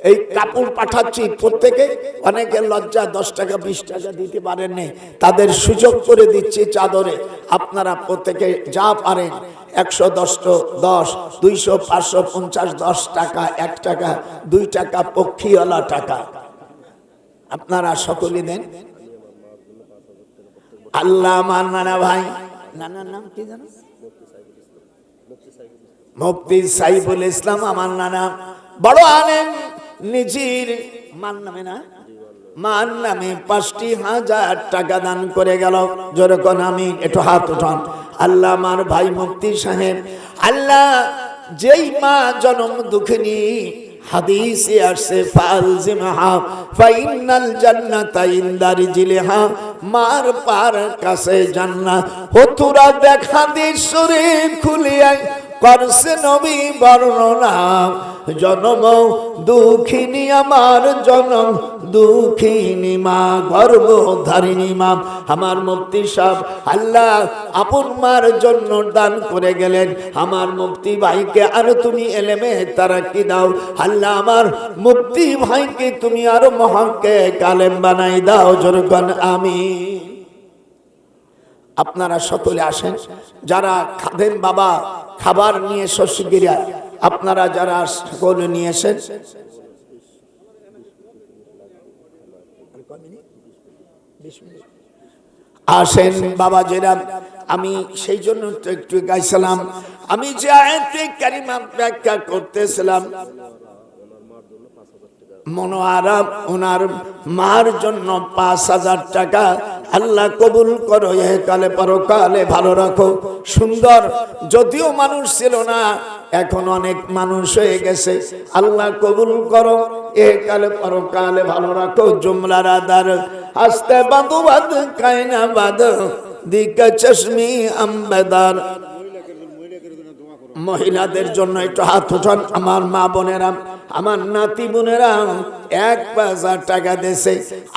এই কাপড় পাঠাচ্ছি প্রত্যেকে, অনেকে লজ্জা 10 টাকা 20 টাকা দিতে পারেন না, তাদের সুযোগ করে দিচ্ছি চাদরে। আপনারা প্রত্যেকে যা পারেন 110, 200, 500, 50, 10 টাকা, 1 টাকা, 2 টাকা, পক্ষীওয়ালা টাকা আপনারা সকলে দেন। আল্লাহ আমার নানা ভাই, নানার নাম কি জানো? মুফতি সাইফুল ইসলাম আমার নানা, বড় আলেম। নিজের মান নামে না, মান নামে 5,000 টাকা দান করে গেল। যেরকম আমি একটু হাত উঠান। আল্লাহ আমার ভাই মুফতি সাহেব, আল্লাহ যেই মা জনম দুঃখিনী, হাদিসে আসছে ফালজিমহা ফাইনাল জান্নাতা ইনদা রিজলিহা, মার পার কাছে জান্নাত। হতুরা দেখা দিশরে খুলিয়া করছে নবী বর্ণনা। জনম দুঃখিনী আমার, জনম দুঃখিনী মা, গর্ভধারিণী মা। আমার মুফতি সাহেব আল্লাহ আপন মার জন্য দান করে গেলেন। আমার মুফতি ভাইকে আর তুমি এলেমে তারাক্কি দাও। আল্লাহ আমার মুফতি ভাইকে তুমি আরো মুহাক্কিক আলেম বানাই দাও। জোরগণ আমিন। আপনারা সকলে আসেন, যারা খাদেন বাবা খাবার নিয়ে শশীগিরা, আপনারা যারা সকলে নিয়ে এসেন। আসেন বাবা জেরা, আমি সেই জন্য তো একটু গাইছিলাম। আমি যে আয়াতে কারিমা ব্যাখ্যা করতেছিলাম, মনোয়ারাম ওনার মার জন্য 5,000 টাকা। আল্লাহ কবুল করো, এ কালে পরকালে ভালো রাখো। সুন্দর, যদিও মানুষ ছিল না, এখন অনেক মানুষ হয়ে গেছে। আল্লাহ কবুল করো, এ কালে পরকালে ভালো রাখো। জুমলার আদার আস্তে বাঁধু বাঁধ কায়না বাঁধ দিকা চশমি আম্বেদার। মহিলাদের জন্য একটু হাত উঠান। আমার মা বোনেরা, আমার নাতি বোনেরা 1000 টাকা দিয়েছে।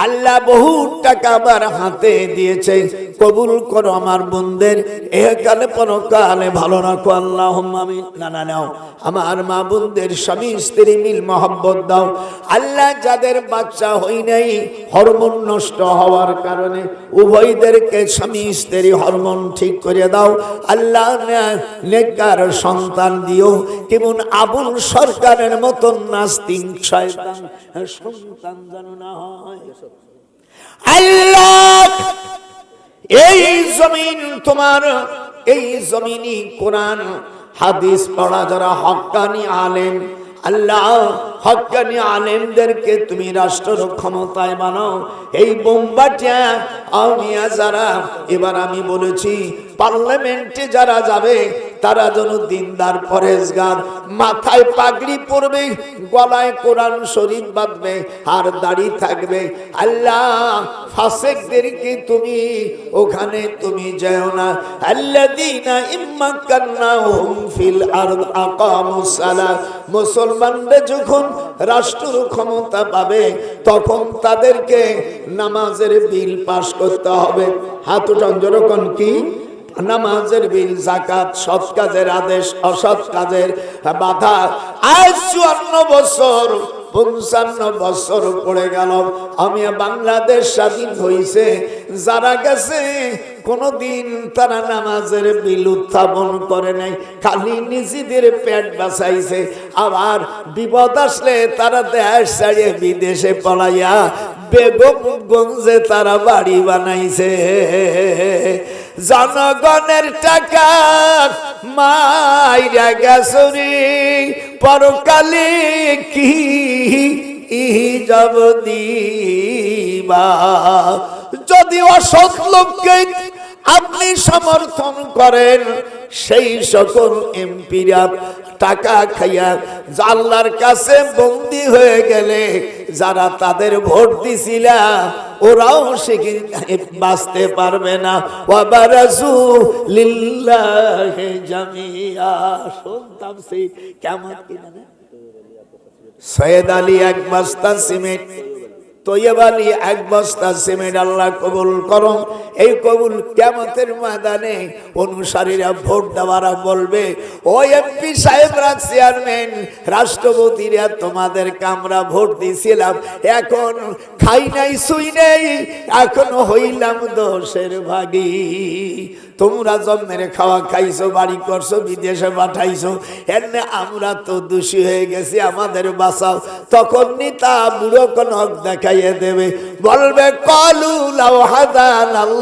আল্লাহ বহু টাকা আবার হাতে দিয়েছে। কবুল করো আমার বোনদের, একালে পরকালে ভালো রাখো আল্লাহুম্মা আমিন। না নাও, আমার মা বোনদের স্বামী স্ত্রী মিল মহব্বত দাও। আল্লাহ যাদের বাচ্চা হই নাই হরমোন নষ্ট হওয়ার কারণে, উভয়দেরকে স্বামী স্ত্রী হরমোন ঠিক করে দাও। আল্লাহ নেককার সন্তান দিও, কেমন আবুল সরকারের মতন নাস্তিক শয়তান সন্তান যেন না হয়। আল্লাহ এই জমিন তোমার, এই জমিনই কোরআন হাদিস পড়া যারা হক্কানি আলেম, আল্লাহ হক্কানি আলেমদেরকে তুমি রাষ্ট্র ক্ষমতায় বানাও। এই বোমবাটিয়া আউলিয়া যারা, এবার আমি বলেছি পার্লামেন্টে যারা যাবে তারা যেন দিনদার পরেজগার, মাথায় পাগড়ি পরবে, গলায় কোরআন শরীফ বাঁধবে আর দাড়ি থাকবে। আল্লাহ ফাসিকদেরকে তুমি ওখানে তুমি যেও না। আল্লাযীনা ইম্মাক্কানাহুম ফিল আরদ আকামুস সালাত। মুসলমানরা যখন রাষ্ট্র ক্ষমতা পাবে তখন তাদেরকে নামাজের বিল পাস করতে হবে। হাত উঠান যেরকম কি নামাজের বিল, যাকাত, সৎ কাজের আদেশ, অসৎ কাজের বাধা। আজ 54 বছর 55 বছর পড়ে গেল আমি বাংলাদেশ স্বাধীন হয়েছে। যারা গেছে কোনদিন তারা নামাজের বিল উত্থাপন করে নাই, খালি নিজেদের পেট বাঁচাইছে। আবার বিপদ আসলে তারা দেশ ছাড়িয়ে বিদেশে পলাইয়া বেগমগঞ্জে তারা বাড়ি বানাইছে। জনগণের টাকা মাইরা গেছরি, পরকালে কি যাব দিবা। যদি অসৎ লোককে আপনি সমর্থন করেন, সেই সকল এমপিরা টাকা খাইয়া আল্লাহর কাছে বন্দী হয়ে গেলে যারা তাদের ভোট দিছিল ওরাও সেখানে বাঁচতে পারবে না। ওয়াবারাজু লিল্লাহি জামিয়া। শুনতাম সেই কেমন কি জানে সৈয়দ আলী 1 বস্তা সিমেন্ট, তৈয়ব আলী 1 বস্তা সিমেন্ট আল্লাহ কবুল করো। এই কবুল কিয়ামতের ময়দানে অনুসারীরা ভোট দেওয়ারা বলবে, ও এমপি সাহেবরা, চেয়ারম্যান, রাষ্ট্রপতিরা, তোমাদেরকে আমরা ভোট দিয়েছিলাম, এখন খাই নাই শুই নেই, এখন হইলাম দোষের ভাগী। তোমরা জন্মের খাওয়া খাইছো, বাড়ি করছো, বিদেশে পাঠাইছো, এমনি আমরা তো দোষী হয়ে গেছি, আমাদের বাঁচাও। তখন নিতা বুড়ো কনক দেখাইয়ে দেবে, বলবে কলু লাউ হাদান আল্লাহ,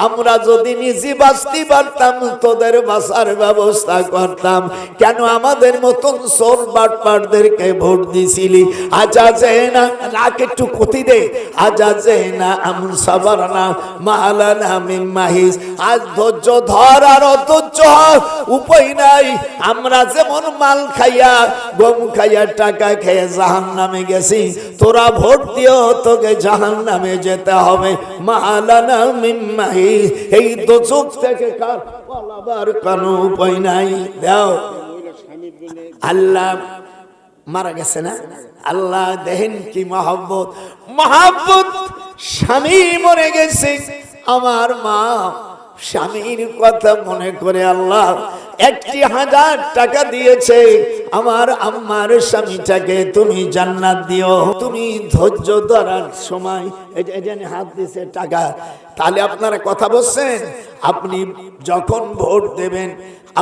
আমরা যদি নিজে বাঁচতে পারতাম তোদের বাঁচার ব্যবস্থা করতাম, কেন আমাদের মতন চোর বাটপাটদেরকে ভোট দিছিলি? আজা যায় না, নাক একটু ক্ষতি দে, আজা যায় না আম সাবার না মালানা মিন মাহিস। আজ ধৈর্য ধর আর অধৈর্য উপায় নাই। আমরা যেমন মাল খাইয়া, গম খাইয়া, টাকা খেয়ে জাহান্নামে গেছি, তোরা ভোট দিও, তোকে জাহান্নামে যেতে হবে। মালানা মিন মাহিস। এই দোজখ থেকে কার পালাবার কোনো উপায় নাই। দাও আল্লাহ মারা গেছে না, আল্লাহ দেখেন কি মহব্বত, মহব্বত। স্বামী মরে গেছে, আমার মা স্বামীর কথা মনে করে আল্লাহ 1000 টাকা দিয়েছে, আমার আম্মার স্বামীটাকে তুমি জান্নাত দিও। তুমি ধৈর্য ধরার সময় এখানে হাত দিয়েছে টাকা। তাহলে আপনারা কথা বলছেন, আপনি যখন ভোট দেবেন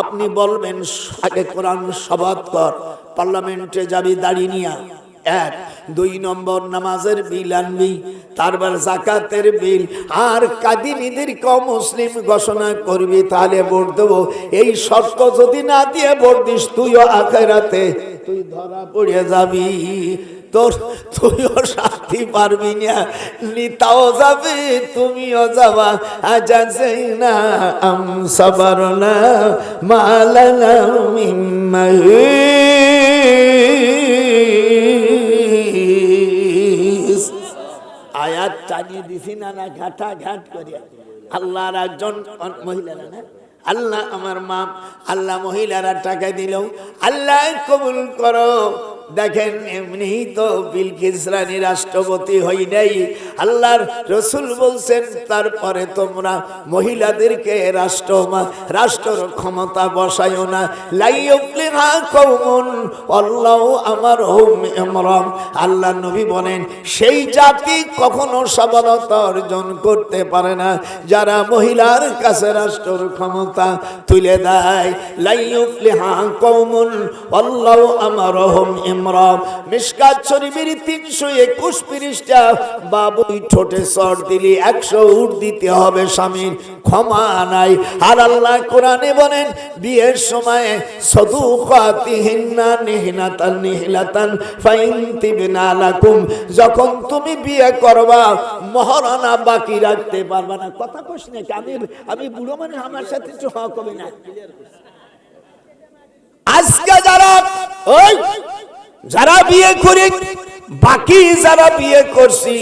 আপনি বলবেন আগে কোরআন শপথ কর, পার্লামেন্টে যাবি দাঁড়িয়ে নিয়া। 1 2 নম্বর নামাজের বিল আনবি, তারপর যাকাতের বিল, আর কাদিনীদের কম মুসলিম ঘোষণা করবি, তাহলে ভোট দেবো। এই শর্ত যদি না দিয়ে ভোট দিস, তুইও আখিরাতে তুই ধরা পড়ে যাবি। তোর তুইও শান্তি পারবি না, নিতাও যাবে তুমিও যাবা। আজাসে না আম সাবার না মালানা মিন মাহিস। আয়াত টানিয়ে দিছি না না ঘাটা ঘাট করিয়া। আল্লাহর একজন মহিলারা না, আল্লাহ আমার মা, আল্লাহ মহিলারা টাকা দিল, আল্লাহ কবুল করো। দেখেন এমনি তো বিলকিস রানী রাষ্ট্রপতি হই নাই, আল্লাহর রসুল বলছেন তারপরে তোমরা মহিলাদেরকে রাষ্ট্র ক্ষমতা বসায়ও না। লাইয়ুফলিহা কওমুন আল্লাহু আমারহুম ইমরান। আল্লাহ নবী বলেন সেই জাতি কখনো সফলতা অর্জন করতে পারে না যারা মহিলার কাছে রাষ্ট্র ক্ষমতা তুলে দেয়। লাইয়ুফলিহা কওমুন আল্লাহু আমারহুম ইমরান। মিশকাত শরীফের 321 পৃষ্ঠা। বাবুই ঠোঁটে চড় দিলি 100 উট দিতে হবে, স্বামীর ক্ষমা নাই। আর আল্লাহ কোরআনে বলেন বিয়ের সময় সাদুকাতিহিন্না নিহনাতান নিহলাতান ফাইন তিবনা লাকুম। যখন তুমি বিয়ে করবা মহারানা বাকি রাখতে পারবা না। কথা কইস না, আমি বুড়ো মানুষ, আমার সাথে হওয়া কবে না। আজকে যারা বিয়ে করে বাকি যারা বিয়ে করছি,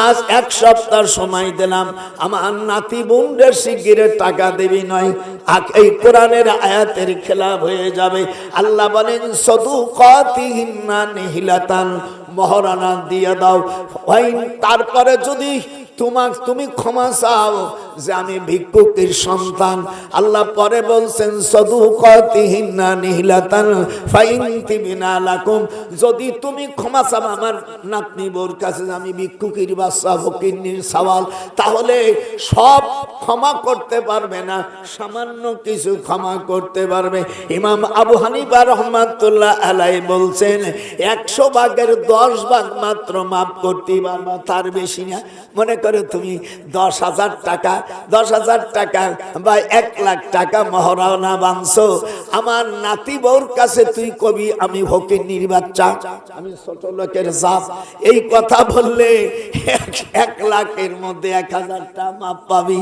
আজ 1 সপ্তাহ সময় দিলাম, আমার নাতি বোনদের শিগগিরের টাকা দেবি নয়, এই কোরআনের আয়াতের খেলাফ হয়ে যাবে। আল্লাহ বলেন সাদুকাতিহিন্না নিহলাতান, মহারানা দিয়ে দাও। তারপরে যদি তুমি ক্ষমা চাও যে আমি ভিক্ষুকের সন্তান, আল্লাহ পরে বলছেন সাদুকাতিহিন্না নিহলাতান ফাইন তিবনা লাকুম। যদি তুমি ক্ষমা চাও আমার নাতনি বোর কাছে আমি ভিক্ষুকের বাচ্চা ফকিন্নির সওয়াল, তাহলে সব ক্ষমা করতে পারবে না, সামান্য কিছু ক্ষমা করতে পারবে। ইমাম আবু হানিফা রহমাতুল্লাহ আলাইহি বলছেন 100 ভাগের 10 ভাগ মাত্র মাফ করতে পারবা, তার বেশি না। মনে করে তুমি 10,000 টাকা বা 1 লাখ টাকা মহারণা বাঁধছো, আমার নাতি বউর কাছে তুই কবি আমি ফকিন্নির বাচ্চা, আমি ছোট লোকের জাত, এই কথা বললে 1 লাখের মধ্যে 1,000 টাকা মাপ পাবি।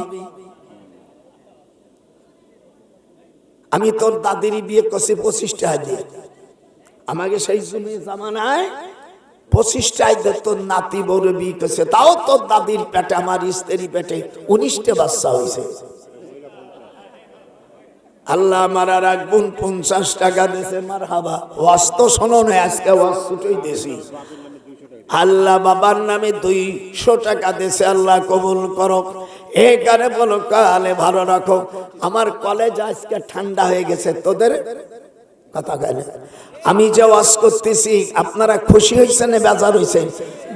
আমি তোর দাদির বিয়ে করছি 25 টাকা দিয়ে, আমাকে সেই সময় জামানায় 25 টাকা দিয়ে তোর নাতি বউরে বিয়ে করছে, তাও তোর দাদির পেটে আমার স্ত্রী পেটে 19টা বাচ্চা হয়েছে। আল্লাহ মারা রাখবুন 50 টাকা দিয়েছে, মারহাবা। ওয়াজ তো শোনো না, আজকে ওয়াজ ছুটেই দিয়েছি। আল্লাহ বাবার নামে 200 টাকা দিয়েছে, আল্লাহ কবুল করো। এখানে বলো কালে ভালো রাখো। আমার কলেজ আজকে ঠান্ডা হয়ে গেছে, তোদের কথা গেলে আমি যে ওয়াজ করতেছি আপনারা খুশি হয়েছেন না বেজার হয়েছেন?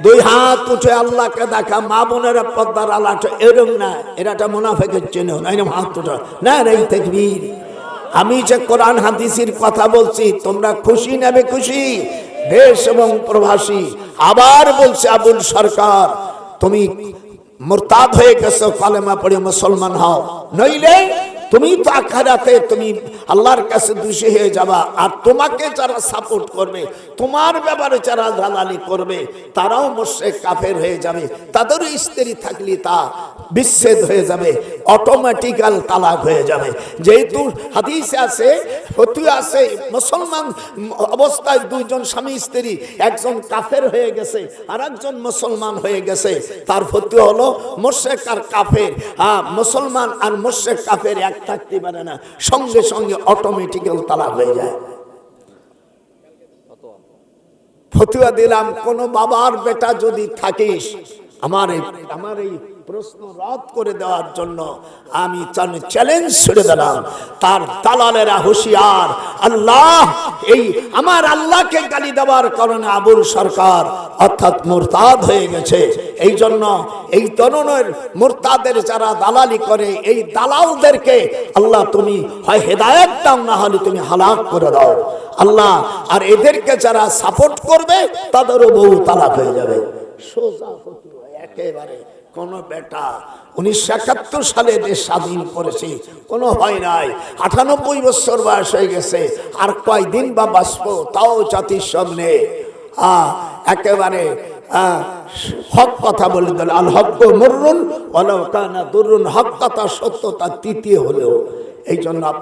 2 হাত উঠে আল্লাহকে দেখা, মা বোনেরা পর্দার আলাট, এরকম না, এরাটা মুনাফিকের চিহ্ন না, হাত উঠে না রে তাকবীর। আমি যে কোরআন হাদিসের কথা বলছি তোমরা খুশি নেবে, খুশি দেশ এবং প্রবাসী। আবার বলছে আবুল সরকার তুমি মুরতাদ হয়ে গেছো, কালেমা পড়ে মুসলমান হও, নইলে তুমি তো আখিরাতে তুমি আল্লাহর কাছে দোষী হয়ে যাবা। আর তোমাকে যারা সাপোর্ট করবে, তোমার ব্যাপারে যারা দালালি করবে, তারাও মুশরিক কাফের হয়ে যাবে, তাদেরও স্ত্রী থাকলে তা বিচ্ছেদ হয়ে যাবে, অটোমেটিক্যাল তালাক হয়ে যাবে। যেহেতু হাদিসে আছে, ফতোয়া আছে, মুসলমান অবস্থায় 2 জন স্বামী স্ত্রী, একজন কাফের হয়ে গেছে আর একজন মুসলমান হয়ে গেছে, তার ফতোয়া হলো মুশরিক আর কাফের, মুসলমান আর মুশরিক কাফের এক থাকতে পারে না, সঙ্গে সঙ্গে অটোমেটিক্যাল তালাক হয়ে যায়। ফতোয়া দিলাম, কোন বাবার বেটা যদি থাকিস, আমার এই প্রশ্ন রদ করে দেওয়ার জন্য আমি চ্যালেঞ্জ ছুড়ে দিলাম, তার দালালেরা হুঁশিয়ার। আল্লাহ এই আমার আল্লাহকে গালি দেওয়ার কারণে আবুল সরকার অর্থাৎ মুরতাদ হয়ে গেছে। এই জন্য এই তরুণের মুরতাদের যারা দালালি করে, এই দালালদেরকে আল্লাহ তুমি হয় হেদায়েত দাও, না হলে তুমি হালাক করে দাও আল্লাহ। আর এদেরকে যারা সাপোর্ট করবে তাদেরও বহু তালাক হয়ে যাবে। সোজা ফতোয়া একেবারে। কোন বেটা 1971 সালে দেশ স্বাধীন করেছে, কোনো হয় নাই, 98 বছর বয়স হয়ে গেছে, আর কয়দিন বা বাঁচবো, তাও জাতির সামনে একেবারে হক কথা বলে দিল, আল হক মুররুন ওয়ালাউ কানা দুররুন, হক কথা সত্যতা তৃতীয় হলেও। এই জন্য